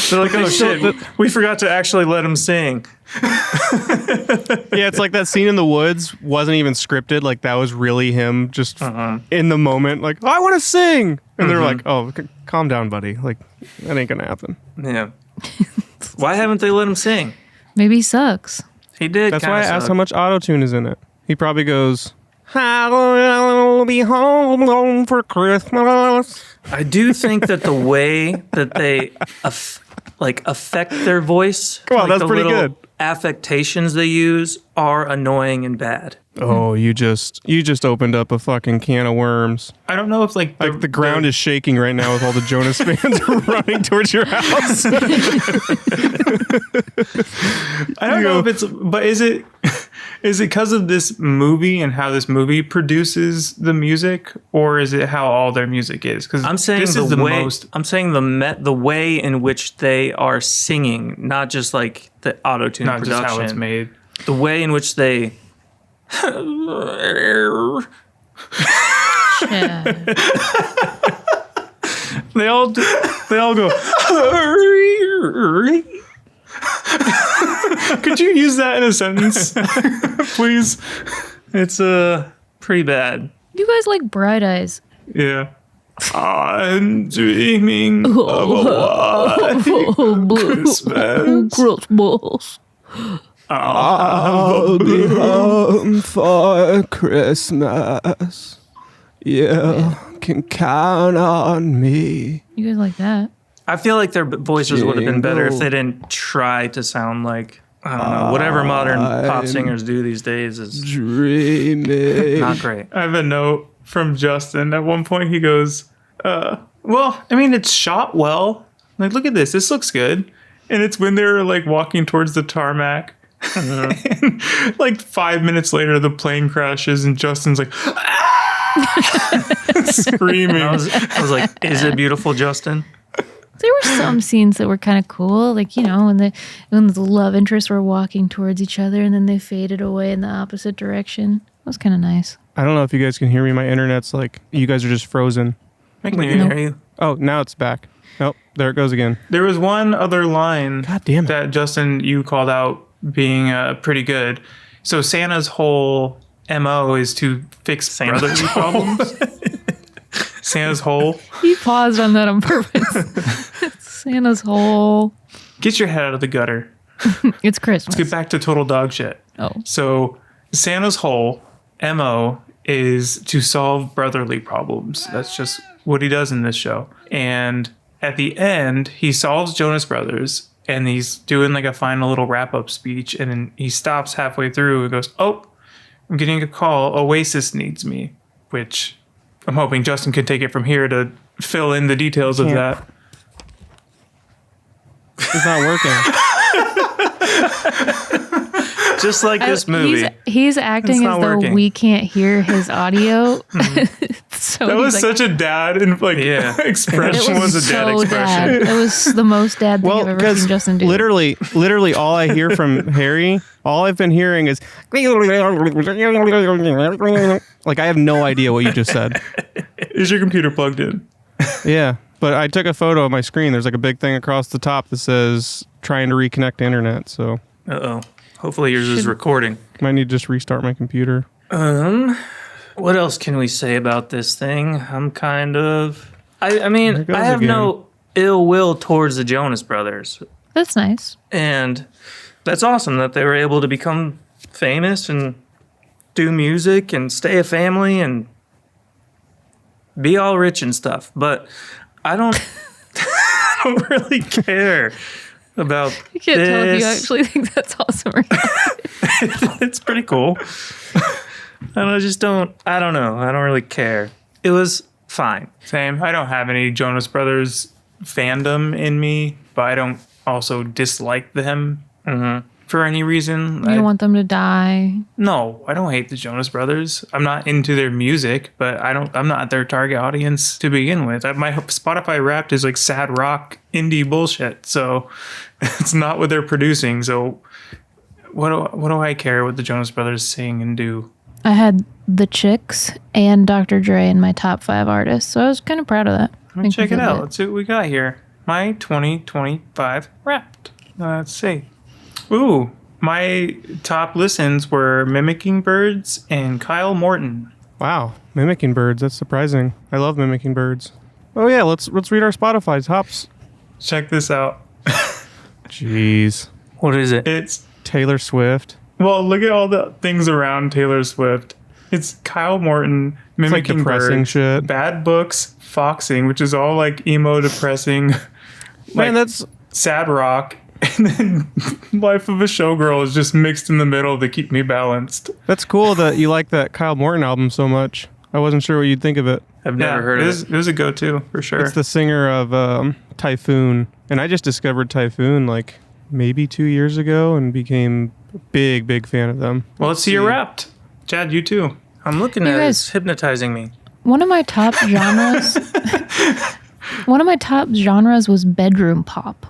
They're like, oh shit, we forgot to actually let him sing. Yeah, it's like that scene in the woods wasn't even scripted. Like, that was really him just in the moment. Like, I want to sing. And they're like, oh, calm down, buddy. Like, that ain't going to happen. Yeah. Why haven't they let him sing? Maybe he sucks. He did. That's why kinda I asked suck. how much auto-tune is in it. He probably goes, I'll be home alone for Christmas. I do think that the way that they affect their voice, Come on, like that's the pretty little good. affectations they use are annoying and bad. Oh, you just opened up a fucking can of worms. I don't know if Like the ground is shaking right now with all the Jonas fans running towards your house. I don't know if it's, but is it because of this movie and how this movie produces the music, or is it how all their music is? Because I'm saying this is the most. I'm saying the way in which they are singing, not just like the auto-tune Not production. just how it's made. The way in which they Yeah. They all go. Could you use that in a sentence, please? It's pretty bad. You guys like Bright Eyes. Yeah. I'm dreaming of a white Christmas. Christmas. I'll be home for Christmas. You can count on me. You guys like that? I feel like their voices would have been better if they didn't try to sound like, I don't know, whatever modern pop singers do these days is Dreaming. not great. I have a note from Justin. At one point, he goes, well, I mean, it's shot well. Like, look at this. This looks good. And it's when they're like walking towards the tarmac. And, like 5 minutes later, the plane crashes, and Justin's like, screaming. I was like, is it beautiful, Justin? There were some scenes that were kind of cool, like when the love interests were walking towards each other, and then they faded away in the opposite direction. It was kind of nice. I don't know if you guys can hear me. My internet's like, you guys are just frozen. I can hear you. Oh, now it's back. Nope, there it goes again. There was one other line God damn it. that Justin, you called out being pretty good. So Santa's whole MO is to fix brotherly problems. Santa's hole. He paused on that on purpose. Santa's hole. Get your head out of the gutter. It's Christmas. Let's get back to total dog shit. Oh. So Santa's whole MO is to solve brotherly problems. That's just what he does in this show. And at the end, he solves Jonas Brothers, and he's doing like a final little wrap-up speech, and then he stops halfway through and goes, "Oh, I'm getting a call. Oasis needs me," which I'm hoping Justin could take it from here to fill in the details of that. It's not working. Just like this movie. He's acting It's as not though working. we can't hear his audio. So That was he's like, such a dad and like Yeah. expression. it was a dad so expression. dad. It was the most dad thing Well, I've ever because seen Justin do. literally all I hear from Harry, all I've been hearing is like I have no idea what you just said. Is your computer plugged in? Yeah, but I took a photo of my screen. There's like a big thing across the top that says trying to reconnect to internet. So Uh-oh. Hopefully yours is recording. might need to just restart my computer. What else can we say about this thing? I'm kind of... I mean, There it goes I have again. no ill will towards the Jonas Brothers. That's nice. And that's awesome that they were able to become famous and do music and stay a family and be all rich and stuff. But I don't, I don't really care about I can't tell if you this. actually think that's awesome or not. It's pretty cool. And I just don't, I don't know. I don't really care. It was fine. Same. I don't have any Jonas Brothers fandom in me, but I don't also dislike them for any reason. You don't want them to die. No, I don't hate the Jonas Brothers. I'm not into their music, but I'm not their target audience to begin with. My Spotify Wrapped is like sad rock indie bullshit, so it's not what they're producing. So what do I care what the Jonas Brothers sing and do? I had the Chicks and Dr. Dre in my top 5 artists, so I was kind of proud of that. Makes me Check it feel out. good. Let's see what we got here. My 2025 Wrapped. Let's see. Ooh, my top listens were Mimicking Birds and Kyle Morton. Wow, mimicking birds. That's surprising. I love mimicking birds. Oh yeah, let's read our Spotify tops. Check this out. Jeez, What is it? It's Taylor Swift. Well, look at all the things around Taylor Swift. It's Kyle Morton It's like mimicking depressing birds, shit. Bad Books, Foxing, which is all like emo, depressing, Man, that's sad rock, and then Life of a Showgirl is just mixed in the middle to keep me balanced. cool that you like that Kyle Morton album so much. I wasn't sure what you'd think of it. I've never heard of it. It was a go-to for sure. It's the singer of Typhoon, and I just discovered Typhoon like maybe 2 years ago and became a big fan of them. Well, let's see your Wrapped. Chad, you too. I'm looking You at it. guys- It's hypnotizing me. One of my top genres. One of my top genres was bedroom pop.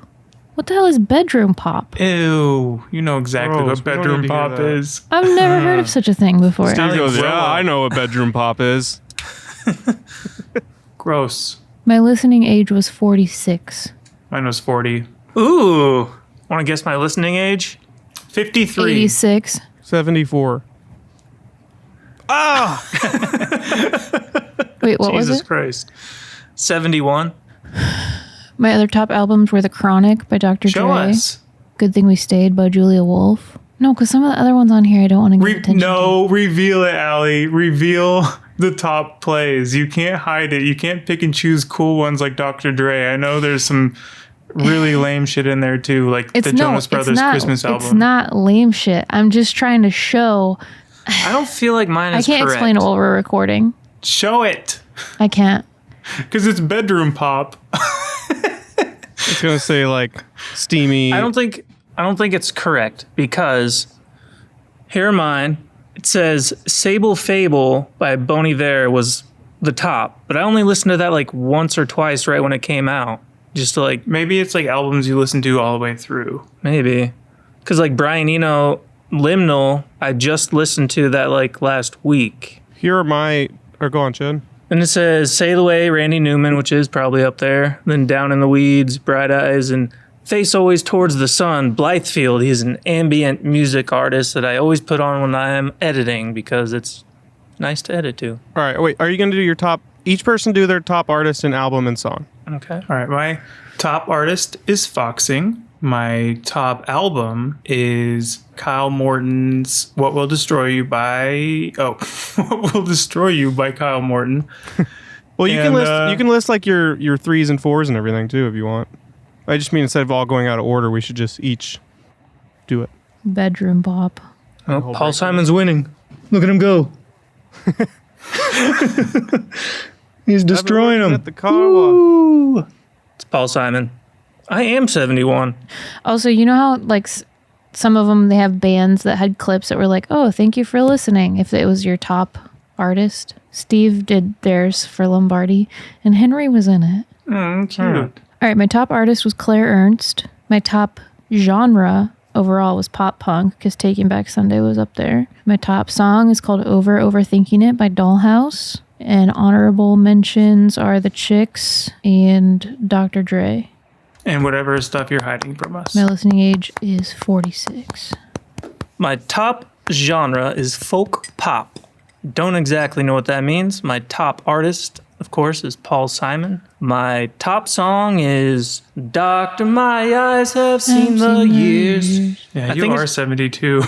What the hell is bedroom pop? Ew, you know exactly Gross. what We don't bedroom need to hear pop that. is. I've never heard of such a thing before. Steve goes, Brillo. yeah, I know what bedroom pop is. Gross. My listening age was 46. Mine was 40. Ooh. Want to guess my listening age? 53. 86. 74. Wait, what was Jesus it? Christ. 71. My other top albums were The Chronic by Dr. Show Dre. us. Good Thing We Stayed by Julia Wolf. No, because some of the other ones on here I don't want to give attention to. No, reveal it, Allie. Reveal the top plays. You can't hide it. You can't pick and choose cool ones like Dr. Dre. I know there's some really lame shit in there too, like the Jonas Brothers Christmas album. It's not lame shit. I'm just trying to show. I don't feel like mine I is can't correct. explain it while we're recording. Show it. I can't. Because it's bedroom pop. It's gonna say like steamy. I don't think it's correct because here are mine. It says Sable Fable by Bon Iver was the top, but I only listened to that like once or twice right when it came out. Just to like Maybe it's like albums you listen to all the way through. maybe because like Brian Eno Liminal, I just listened to that like last week. Here are my. Or go on, Chad. And it says Sail Away, Randy Newman, which is probably up there. Then Down in the Weeds, Bright Eyes, and Face Always Towards the Sun, Blythefield. He's an ambient music artist that I always put on when I am editing because it's nice to edit to. All right, wait. Are you gonna do your top? Each person do their top artist and album and song. Okay. All right, my top artist is Foxing. My top album is Kyle Morton's "What Will Destroy You" by "What Will Destroy You" by Kyle Morton. Well, you can And, list. You can list like your threes and fours and everything too if you want. I just mean instead of all going out of order, we should just each do it. Bedroom pop. Oh, Paul Simon's winning. Look at him go. He's destroying I've been working them. at the car wash. It's Paul Simon. I am 71. Also, you know how like some of them they have bands that had clips that were like, "Oh, thank you for listening." If it was your top artist, Steve did theirs for Lombardi, and Henry was in it. Cute. All right, my top artist was Claire Ernst. My top genre overall was pop punk because Taking Back Sunday was up there. My top song is called Overthinking It by Dollhouse. And honorable mentions are The Chicks and Dr. Dre. And whatever stuff you're hiding from us. My listening age is 46. My top genre is folk pop. Don't exactly know what that means. My top artist, of course, is Paul Simon. My top song is Doctor, My Eyes Have Seen the Years. Yeah, I you think are it's- 72.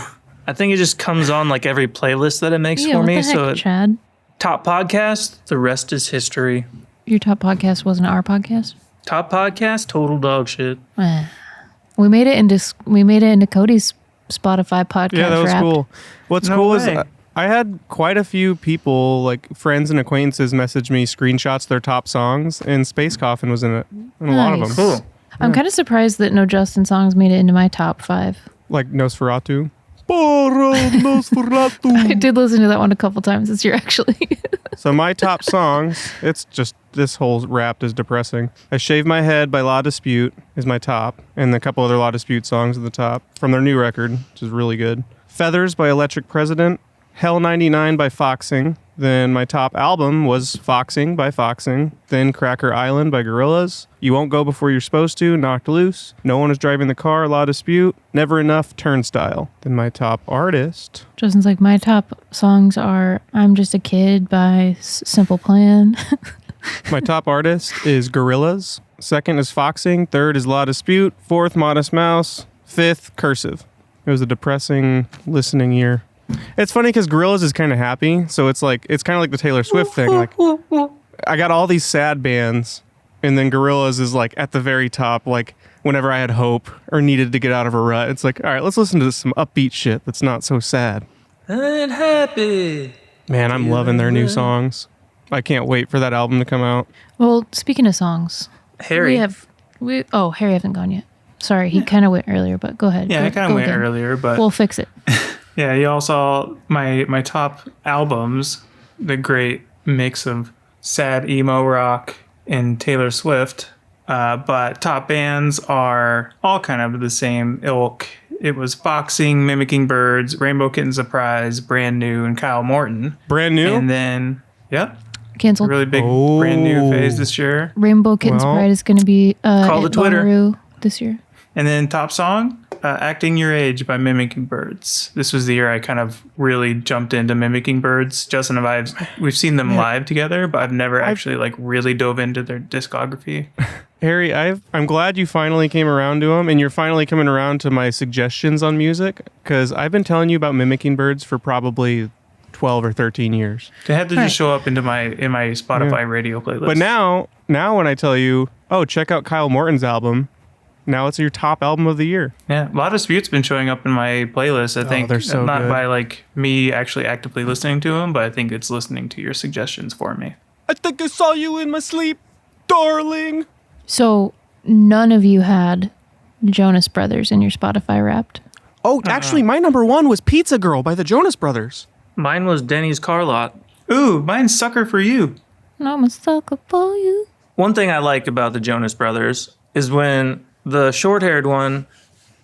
I think it just comes on like every playlist that it makes Yeah, for what me. the heck, So Chad? top podcast, the rest is history. Your top podcast wasn't our podcast? Top podcast, total dog shit. Eh. We made it into Cody's Spotify podcast. Yeah, that was Wrapped. cool. What's No cool way. is I had quite a few people, like friends and acquaintances, message me screenshots of their top songs, and Space Coffin was in it, and a lot of them. Nice. Cool. I'm kind of surprised that no Justin songs made it into my top 5. Like Nosferatu. Porro Nosferatu. I did listen to that one a couple times this year, actually. So my top songs, it's just this whole Wrapped is depressing. I Shave My Head by La Dispute is my top, and a couple other La Dispute songs at the top from their new record, which is really good. Feathers by Electric President, Hell 99 by Foxing. Then my top album was Foxing by Foxing. Then Cracker Island by Gorillaz. You Won't Go Before You're Supposed to, Knocked Loose. No One Is Driving the Car, La Dispute. Never Enough, Turnstile. Then my top artist. Justin's like, my top songs are I'm Just a Kid by Simple Plan. My top artist is Gorillaz. Second is Foxing. Third is La Dispute. Fourth, Modest Mouse. Fifth, Cursive. It was a depressing listening year. It's funny because Gorillaz is kind of happy, so it's kind of like the Taylor Swift thing. Like, I got all these sad bands, and then Gorillaz is like at the very top. Like whenever I had hope or needed to get out of a rut, it's like, all right, let's listen to some upbeat shit that's not so sad. And happy. Man, I'm loving their new songs. I can't wait for that album to come out. Well, speaking of songs, Harry. Harry hasn't gone yet. Sorry, he kind of went earlier, but go ahead. Yeah, I kind of went earlier, but we'll fix it. yeah, you all saw my top albums, the great mix of sad emo rock and Taylor Swift. But top bands are all kind of the same ilk. It was Foxing, Mimicking Birds, Rainbow Kitten Surprise, Brand New, and Kyle Morton. Brand New? And then, yep. Canceled. Really big Brand New phase this year. Rainbow Kitten's Pride is going to be call the at Twitter Bonnaroo this year. And then top song, Acting Your Age by Mimicking Birds. This was the year I kind of really jumped into Mimicking Birds. Justin and I, we've seen them live together, but I've never actually like really dove into their discography. Harry, I'm glad you finally came around to them, and you're finally coming around to my suggestions on music, because I've been telling you about Mimicking Birds for probably 12 or 13 years. They had to just show up into my Spotify radio playlist. But now when I tell you, oh, check out Kyle Morton's album, now it's your top album of the year. Yeah, a lot of Dispute's been showing up in my playlist. I think they're so not good. by like me actually actively listening to them, but I think it's listening to your suggestions for me. I think I saw you in my sleep, darling. So none of you had Jonas Brothers in your Spotify Wrapped? Oh, actually, my number one was Pizza Girl by the Jonas Brothers. Mine was Denny's Car Lot. Ooh, mine's Sucker for You. I'm a sucker for you. One thing I like about the Jonas Brothers is when the short-haired one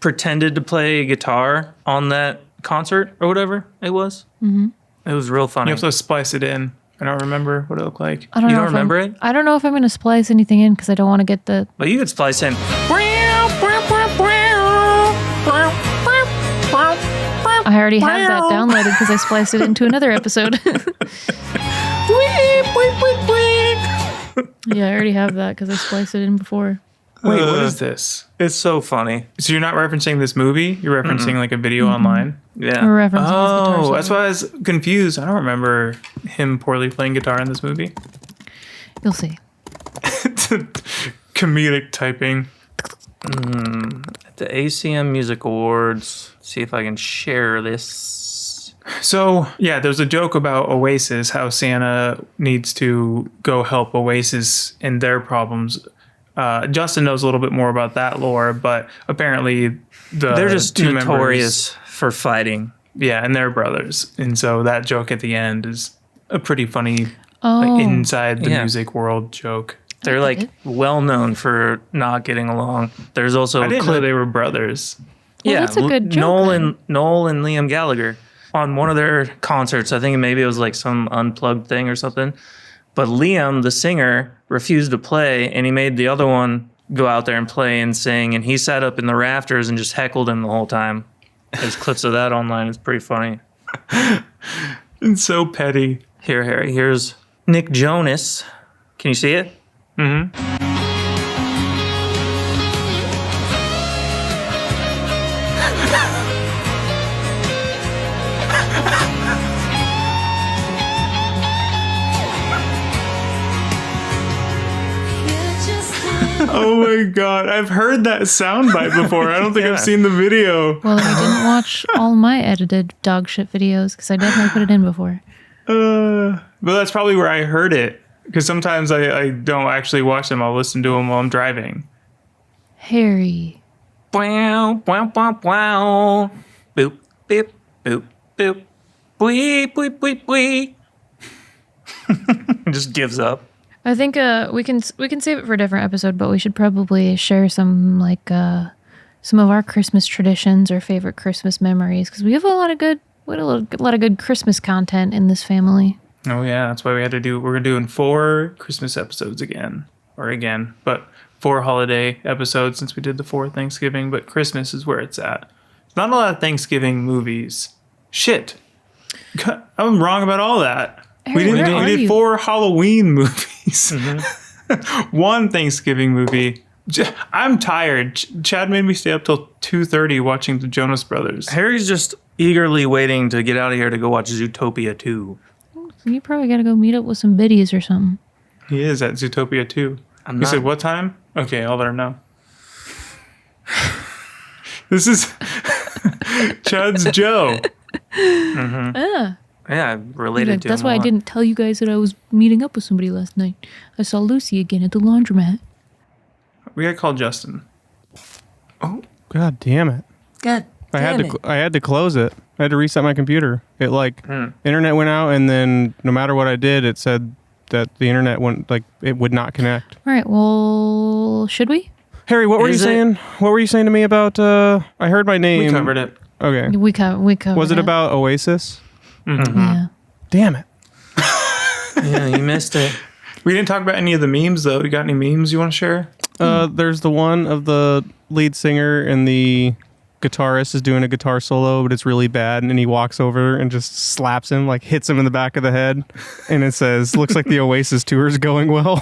pretended to play guitar on that concert or whatever it was. Mm-hmm. It was real funny. You have to splice it in. I don't remember what it looked like. I don't You know don't if remember it? I don't know if I'm going to splice anything in because I don't want to get the... But you could splice in. I already have that downloaded because I spliced it into another episode. Yeah, I already have that because I spliced it in before. Wait, what is this? It's so funny. So you're not referencing this movie? You're referencing like a video online? Yeah. We're referencing his guitar Oh, solo. that's why I was confused. I don't remember him poorly playing guitar in this movie. You'll see. Comedic typing. At the ACM Music Awards. See if I can share this. So, yeah, there's a joke about Oasis, how Santa needs to go help Oasis in their problems. Justin knows a little bit more about that lore, but apparently They're just two notorious for fighting. Yeah, and they're brothers. And so that joke at the end is a pretty funny Oh, inside the music world joke. They're like well known for not getting along. There's also I a didn't know clip. they were brothers. Well, that's a good joke, Noel then. and Liam Gallagher on one of their concerts. I think maybe it was like some unplugged thing or something. But Liam, the singer, refused to play, and he made the other one go out there and play and sing. And he sat up in the rafters and just heckled him the whole time. There's clips of that online. It's pretty funny. It's so petty. Here, Harry. Here's Nick Jonas. Can you see it? Mm-hmm. Oh my god, I've heard that soundbite before. I don't think I've seen the video. well, I didn't watch all my edited dog shit videos because I definitely put it in before. But that's probably where I heard it. Because sometimes I don't actually watch them. I'll listen to them while I'm driving. Harry. Wow, wow, wow, wow. Boop, beep, boop, boop. Boop, boop, boop, boop. Just gives up. I think we can save it for a different episode, but we should probably share some some of our Christmas traditions or favorite Christmas memories because we have a lot of good Christmas content in this family. Oh yeah, that's why we're doing 4 Christmas episodes but 4 holiday episodes since we did the 4 Thanksgiving, but Christmas is where it's at. Not a lot of Thanksgiving movies. Shit. I'm wrong about all that. We did 4 Halloween movies. Mm-hmm. 1 Thanksgiving movie. I'm tired. Chad made me stay up till 2:30 watching the Jonas Brothers. Harry's just eagerly waiting to get out of here to go watch Zootopia 2. So you probably got to go meet up with some biddies or something. He is at Zootopia 2. You said what time? Okay, I'll let her know. This is Chud's Joe. Yeah, I related to That's him why a I lot. didn't tell you guys that I was meeting up with somebody last night. I saw Lucy again at the laundromat. We gotta call Justin. Oh, god damn it! God I had to close it. I had to reset my computer. It internet went out, and then no matter what I did, it said that the internet it would not connect. All right, well, should we? Harry, what were you saying? What were you saying to me about? I heard my name. We covered it. Okay. We covered Was it that. about Oasis? Yeah. Damn it! Yeah, you missed it. We didn't talk about any of the memes though. You got any memes you want to share? There's the one of the lead singer and the guitarist is doing a guitar solo, but it's really bad, and he walks over and just slaps him, like hits him in the back of the head, and it says, "Looks like the Oasis tour is going well."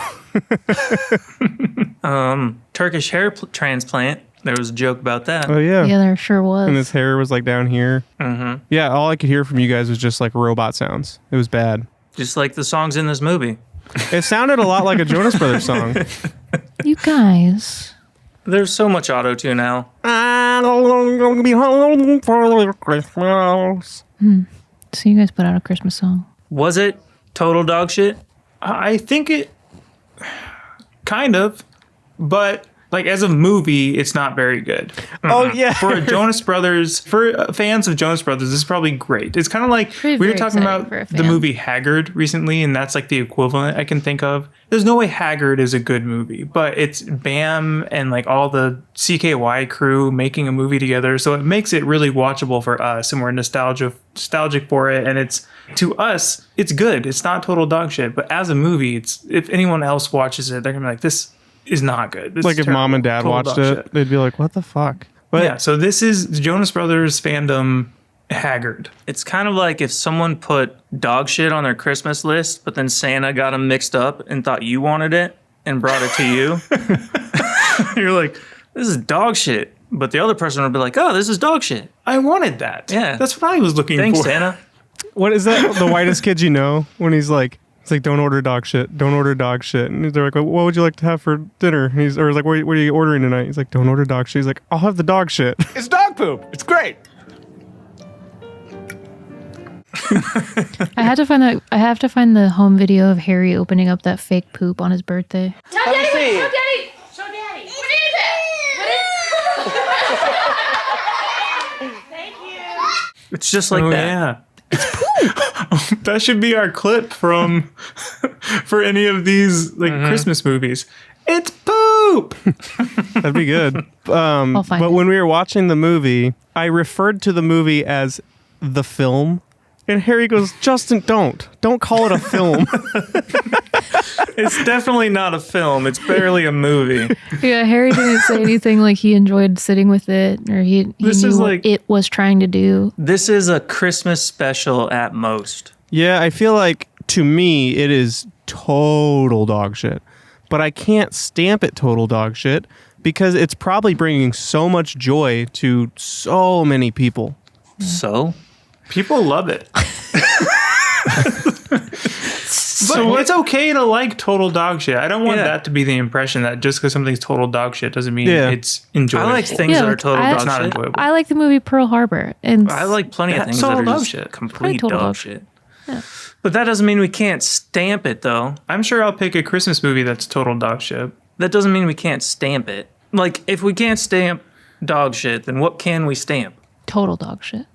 Turkish hair transplant. There was a joke about that. Oh yeah. Yeah, there sure was. And his hair was like down here. Mm-hmm. Yeah, all I could hear from you guys was just like robot sounds. It was bad. Just like the songs in this movie. It sounded a lot like a Jonas Brothers song. You guys. There's so much auto-tune now. I'm gonna be home for Christmas. So you guys put out a Christmas song. Was it total dog shit? I think it kind of, but like as a movie, it's not very good. Oh yeah. For fans of Jonas Brothers, this is probably great. It's kind of like we were very talking exciting about for a the fan. movie Haggard recently, and that's like the equivalent I can think of. There's no way Haggard is a good movie, but it's Bam and like all the CKY crew making a movie together, so it makes it really watchable for us, and we're nostalgic for it. And it's, to us, it's good. It's not total dog shit, but as a movie, it's, if anyone else watches it, they're gonna be like, this is not good. This Like is if terrible. mom and dad Total watched dog it, shit. they'd be like, "What the fuck?" But Yeah, so this is Jonas Brothers fandom Haggard. It's kind of like if someone put dog shit on their Christmas list, but then Santa got them mixed up and thought you wanted it and brought it to you. You're like, this is dog shit. But the other person would be like, oh, this is dog shit. I wanted that. Yeah. That's what I was looking Thanks, for. Santa. what is that? The whitest kid you know? When he's like, it's like, don't order dog shit. Don't order dog shit. And they're like, what would you like to have for dinner? And he's like, what are you ordering tonight? He's like, don't order dog shit. He's like, I'll have the dog shit. It's dog poop. It's great. I have to find the home video of Harry opening up that fake poop on his birthday. Show Daddy! Show Daddy! Show Daddy! What is it? Thank you. It's just like Oh, that. yeah. That should be our clip from for any of these like Christmas movies. It's poop. That'd be good. I'll find But it. when we were watching the movie, I referred to the movie as the film. And Harry goes, Justin, don't call it a film. It's definitely not a film. It's barely a movie. Yeah, Harry didn't say anything like he enjoyed sitting with it or he This knew is what like- it was trying to do. This is a Christmas special at most. Yeah, I feel like to me it is total dog shit. But I can't stamp it total dog shit because it's probably bringing so much joy to so many people. So? People love it. But it's okay to like total dog shit. I don't want Yeah. that to be the impression that just because something's total dog shit doesn't mean Yeah. it's enjoyable. I like things Yeah, that are like, total I- dog It's not shit. enjoyable. I like the movie Pearl Harbor, and I like plenty of That's things that total are dog just shit. complete total dog dog shit. But that doesn't mean we can't stamp it, though. I'm sure I'll pick a Christmas movie that's total dog shit. That doesn't mean we can't stamp it. Like, if we can't stamp dog shit, then what can we stamp? total dog shit.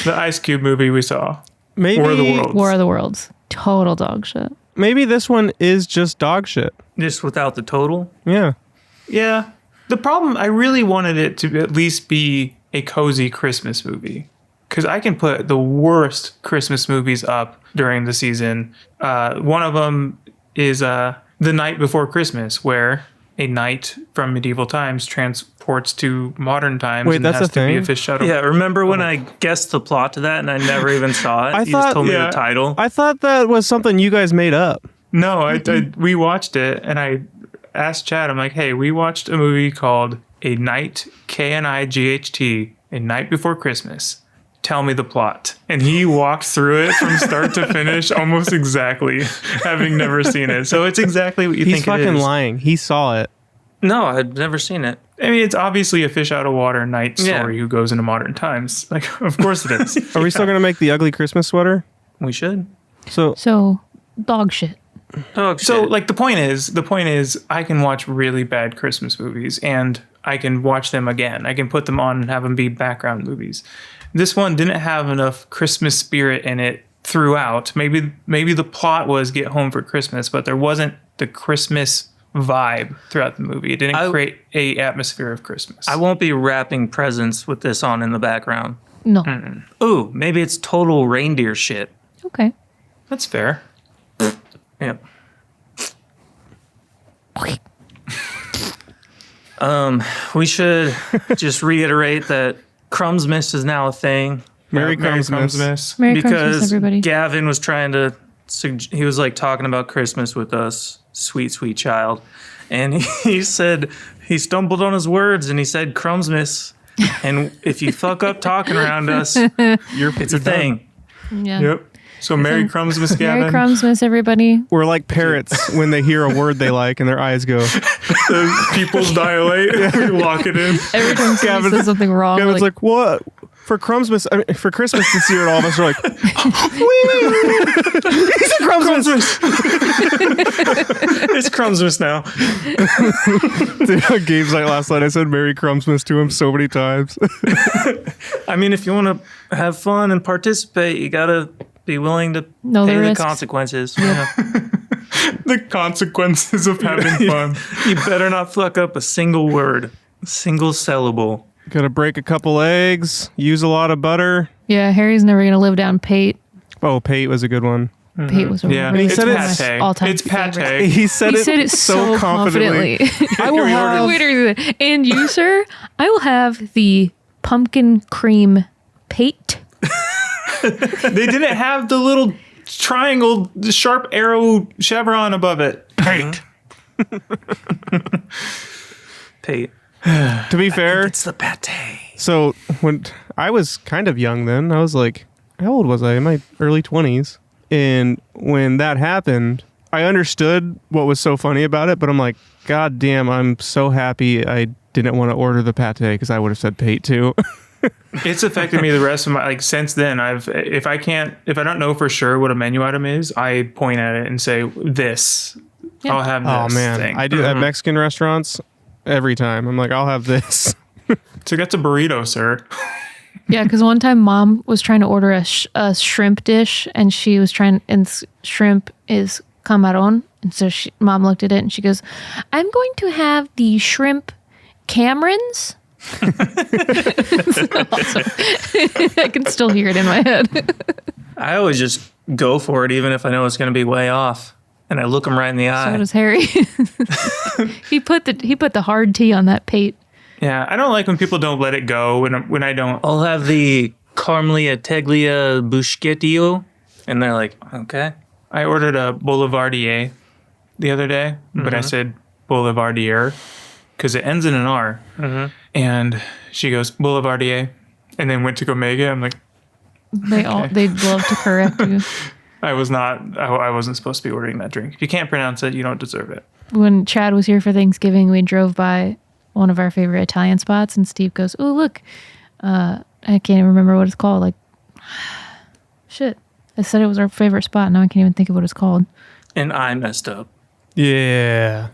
The Ice Cube movie we saw. Maybe War of the Worlds. War of the Worlds, total dog shit. Maybe this one is just dog shit. Just without the total? Yeah. Yeah. The problem, I really wanted it to at least be a cozy Christmas movie. Because I can put the worst Christmas movies up during the season. One of them is The Night Before Christmas, where a knight from medieval times transports to modern times Wait, and that's has a to be a thing? fish shuttle. Yeah, remember when I guessed the plot to that and I never even saw it? I You thought- just told me yeah. the title. I thought that was something you guys made up. No, we watched it, and I asked Chad, I'm like, hey, we watched a movie called A Knight, Knight, A Night Before Christmas. Tell me the plot. And he walked through it from start to finish almost exactly, having never seen it. So it's exactly what you think it is. He's fucking lying. He saw it. No, I've never seen it. I mean, it's obviously a fish out of water knight story who goes into modern times. Like, of course it is. Are we still going to make the ugly Christmas sweater? We should. So dog shit. Oh, So, shit. like, the point is, I can watch really bad Christmas movies and I can watch them again. I can put them on and have them be background movies. This one didn't have enough Christmas spirit in it throughout. Maybe the plot was get home for Christmas, but there wasn't the Christmas vibe throughout the movie. It didn't create a atmosphere of Christmas. I won't be wrapping presents with this on in the background. No. Ooh, maybe it's total reindeer shit. Okay. That's fair. Yep. We should just reiterate that Crumbsmas is now a thing. Merry Crumbsmas. Merry because Christmas, everybody. Gavin was trying to, he was like talking about Christmas with us, sweet, sweet child. And he said, he stumbled on his words and he said Crumbsmas. And if you fuck up talking around us, it's a thing. Yeah. Yep. So Merry Crumbsmas, Gavin. Merry Crumbsmas, everybody. We're like parrots when they hear a word they like and their eyes go. The pupils dilate. We lock it in. Every time someone says something wrong, Gavin's like, what? For Crumbsmas, for Christmas this year, and all of us are like, wait. He said Crumbsmas. It's Crumbsmas now. Dude, Gabe's like last night, I said Merry Crumbsmas to him so many times. I mean, if you want to have fun and participate, you got to be willing to pay the consequences. Yeah. The consequences of having fun. You better not fuck up a single word, a single syllable. Gotta break a couple eggs, use a lot of butter. Yeah, Harry's never gonna live down Pate. Oh, Pate was a good one. Pate was a really it's good pate. all-time It's favorite. pate. He said it so confidently. I will have. Wait, and you, sir, I will have the pumpkin cream Pate. They didn't have the little triangle, the sharp arrow chevron above it. Pate. Pate. To be fair, It's the pate. so when I was kind of young then, I was like, how old was I? In my early 20s. And when that happened, I understood what was so funny about it, but I'm like, God damn, I'm so happy I didn't want to order the pate because I would have said Pate too. It's affected me the rest of my, like, since then. If I don't know for sure what a menu item is, I point at it and say, this. Yeah. I'll have this. Oh man, thing. I do at Mexican restaurants every time. I'm like, I'll have this. So that's a burrito, sir. Yeah, because one time Mom was trying to order a shrimp dish, and she was shrimp is camarón, and so Mom looked at it and she goes, "I'm going to have the shrimp Camerons." I can still hear it in my head. I always just go for it, even if I know it's going to be way off. And I look him right in the eye. So does Harry. He put the hard T on that Pate. Yeah, I don't like when people don't let it go. When I don't. I'll have the Carmelia Teglia Buschetio. And they're like, okay. I ordered a Boulevardier the other day, but I said Boulevardier because it ends in an R. And she goes, Boulevardier, and then went to go make it. I'm like, They'd love to correct you. I wasn't supposed to be ordering that drink. If you can't pronounce it, you don't deserve it. When Chad was here for Thanksgiving, we drove by one of our favorite Italian spots, and Steve goes, "Oh, look, I can't even remember what it's called." Like, shit, I said it was our favorite spot. Now I can't even think of what it's called. And I messed up. Yeah.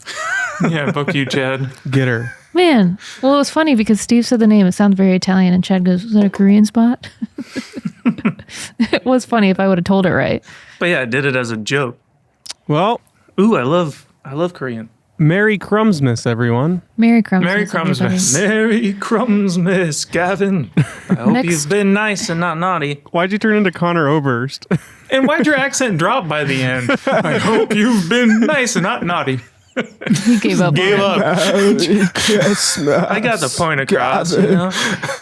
Yeah, fuck you, Chad. Get her. Man, well, it was funny because Steve said the name. It sounds very Italian, and Chad goes, "Was that a Korean spot?" It was funny if I would have told it right. But yeah, I did it as a joke. Well, Ooh, I love Korean. Merry Crumbsmas, everyone. Merry Crumbsmas. Merry Crumbsmas. Merry Crumbsmas, Gavin. I hope you've been nice and not naughty. Why'd you turn into Connor Oberst? And why'd your accent drop by the end? I hope you've been nice and not naughty. He gave up. Gave up. I got the point across. You know?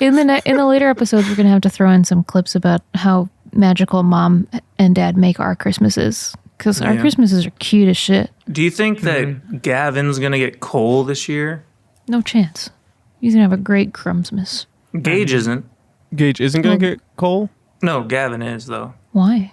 In the later episodes, we're gonna have to throw in some clips about how magical Mom and Dad make our Christmases, because our Christmases are cute as shit. Do you think that Gavin's going to get coal this year? No chance. He's gonna have a great Crumbsmas. Gage isn't. Gage isn't going to get coal? No, Gavin is, though. Why?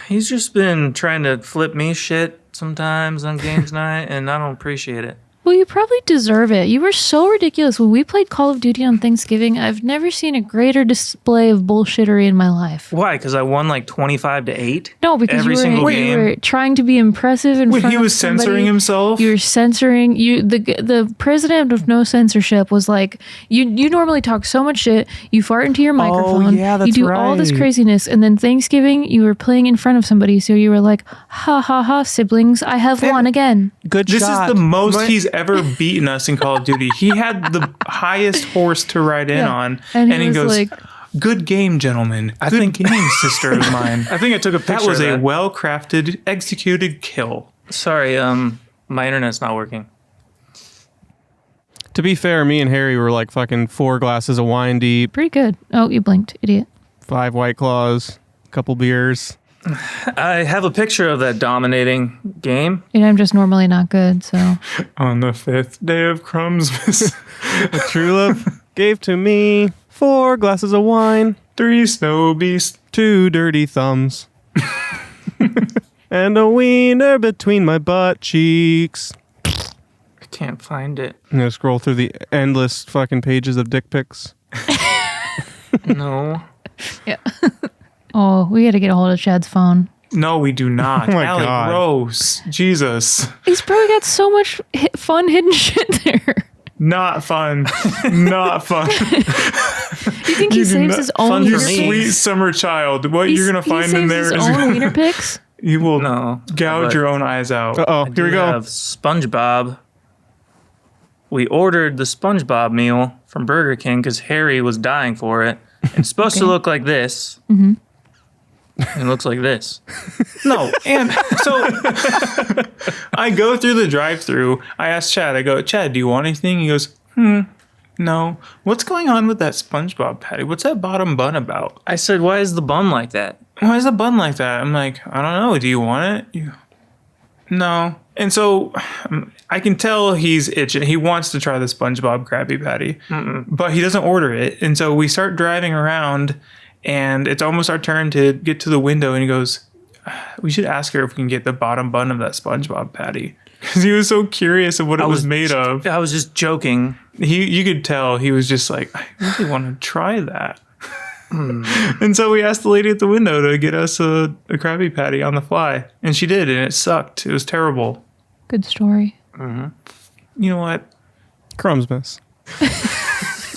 He's just been trying to flip me shit sometimes on games night, and I don't appreciate it. Well, you probably deserve it. You were so ridiculous. When we played Call of Duty on Thanksgiving, I've never seen a greater display of bullshittery in my life. Why? Because I won like 25-8? No, because every single game? you were trying to be impressive in front of He was somebody. censoring himself? You were censoring. The president of no censorship was like, you normally talk so much shit, you fart into your microphone, yeah, that's you do all this right. craziness, and then Thanksgiving, you were playing in front of somebody, so you were like, ha ha ha, siblings, I have won again. Good This shot. is the most he's ever beaten us in Call of Duty. He had the highest horse to ride in Yeah. on. And he was goes, like- good game, gentlemen. Good game, sister of mine. I think I took a picture That was of a that. well-crafted, executed kill. Sorry, my internet's not working. To be fair, me and Harry were like fucking 4 glasses of wine deep, Pretty good. Oh, you blinked, idiot. 5 White Claws, a couple beers. I have a picture of that dominating game. And I'm just normally not good, so. On the 5th day of Crumbsmas, True love gave to me 4 glasses of wine, 3 snow beasts. 2 dirty thumbs, and a wiener between my butt cheeks. I can't find it. I'm gonna scroll through the endless fucking pages of dick pics. No. Yeah. Oh, we got to get a hold of Chad's phone. No, we do not. Oh my Allie, God. gross. Jesus. He's probably got so much fun hidden shit there. Not fun. Not fun. You think he You do saves not- his own fun You for wiener me. pics? sweet summer child. What He's- you're going to find he in saves there his is own wiener pics? you will No. gouge But your own eyes out. Uh-oh, here we do go. have SpongeBob. We ordered the SpongeBob meal from Burger King because Harry was dying for it. It's supposed to look like this. Mm-hmm. It looks like this. No, and so I go through the drive-through. I ask Chad. I go, Chad, do you want anything? He goes, no. What's going on with that SpongeBob patty? What's that bottom bun about? I said, why is the bun like that? Why is the bun like that? I'm like, I don't know. Do you want it? No. And so I can tell he's itching. He wants to try the SpongeBob Krabby Patty, but he doesn't order it. And so we start driving around, and it's almost our turn to get to the window. And he goes, we should ask her if we can get the bottom bun of that SpongeBob patty. Because he was so curious of what it was made of. I was just joking. You could tell he was just like, I really want to try that. And so we asked the lady at the window to get us a Krabby Patty on the fly. And she did, and it sucked. It was terrible. Good story. You know what? Crumbsmas.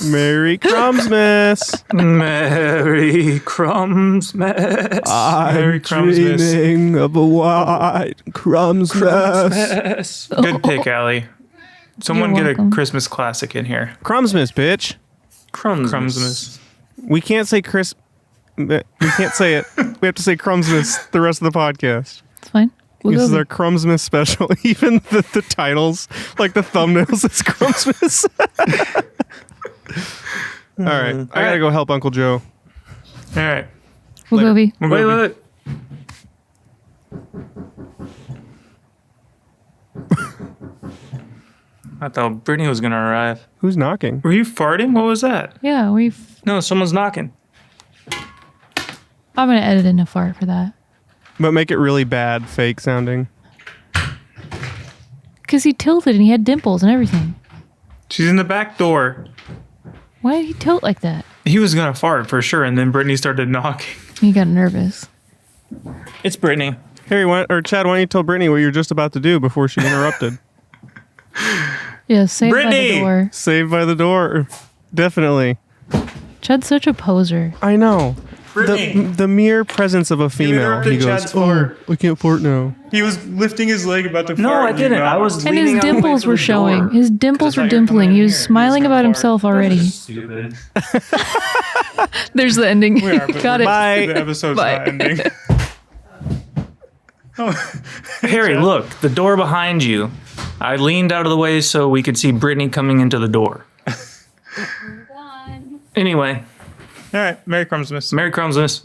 Merry Crumbsmas. Merry Crumbsmas. I'm Merry Crumbsmas. dreaming of a white Crumbsmas. Yes. Good pick, Allie. Someone You're get welcome. a Christmas classic in here. Crumbsmas, bitch. Crumbsmas. We can't say we can't say it. We have to say Crumbsmas the rest of the podcast. It's fine. We'll This go is there. our Crumbsmas special. Even the titles, like the thumbnails, is Crumbsmas. All right. I gotta go help Uncle Joe. All right. We'll go, V. We'll go. Wait. I thought Brittany was going to arrive. Who's knocking? Were you farting? What was that? Yeah, No, someone's knocking. I'm going to edit in a fart for that. But make it really bad, fake sounding. Because he tilted and he had dimples and everything. She's in the back door. Why did he tilt like that? He was going to fart for sure. And then Brittany started knocking. He got nervous. It's Brittany. Harry, Chad, why don't you tell Brittany what you're just about to do before she interrupted? Yeah, saved by the Brittany! door. Saved by the door. Definitely. Chad's such a poser. I know. Brittany! The mere presence of a female. interrupted He goes, Chad's fart. I can't fart now. He was lifting his leg about to fart. No, I and you didn't. I knocked. was And his leaning out the way dimples to were the showing. door. His dimples were I thought you were coming dimpling. in He was here. He smiling was gonna about fart. himself already. Stupid. There's the ending. We are, but Got it. Bye. The episode's Bye. not ending. Harry, look, the door behind you. I leaned out of the way so we could see Brittany coming into the door. Anyway, All right. Merry Crumbsmas. Merry Crumbsmas.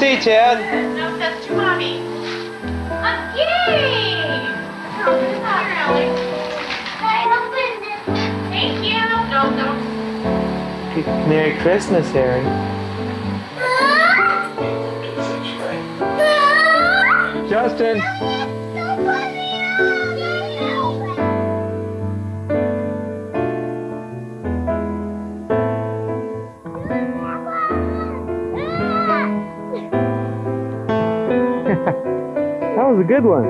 tea, Chad. No, that's too mommy. I'm gay! No, it's not really. I opened it. Thank you. No, don't. Merry Christmas, Harry. Justin. That was a good one.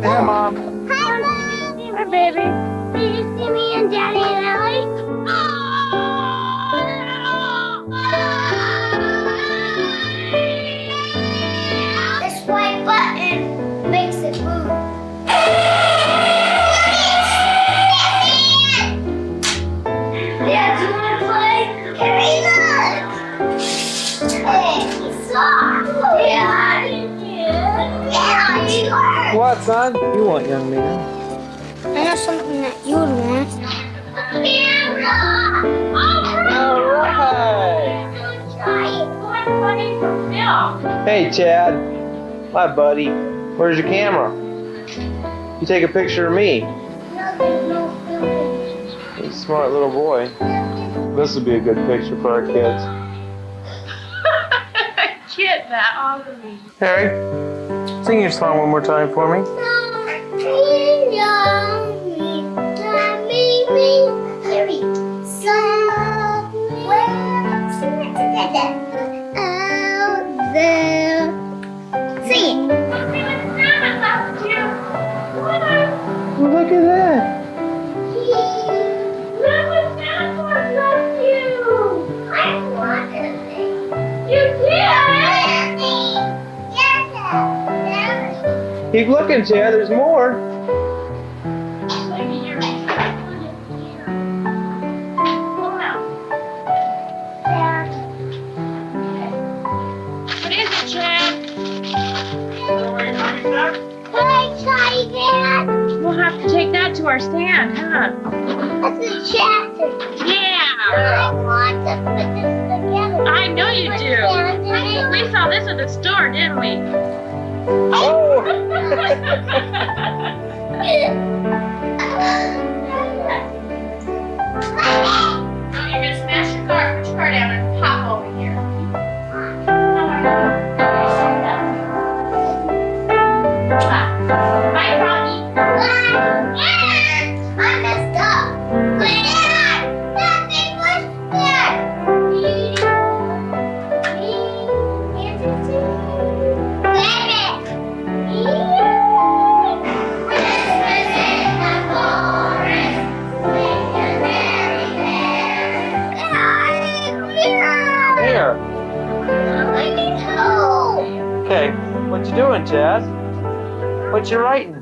Hey, Mom. Hi, Mom. Hi, baby. Did you see me and Daddy and Ellie? This white button makes it move. Dad, you want to play? Harry, look! Hey, stop! Dad! Yeah, you are! What, son? You want, young man? I know something that you would want. Camera! All right. Hey, Chad. My buddy. Where's your camera? You take a picture of me. He's a smart little boy. This will be a good picture for our kids. Get that off of me. Harry, sing your song one more time for me. Look at that. Keep looking, Chad. There's more. What is it, Chad? We'll have to take that to our stand, huh? That's a chapter. Yeah. I want to put this together. I know you do. We saw this at the store, didn't we? Oh! You're gonna smash your car. Put your car down and hop over here. Bye, Rocky. I messed up. Dad! Nothing was there. Here. I need help. Okay, what you doing, Chad? What you writing?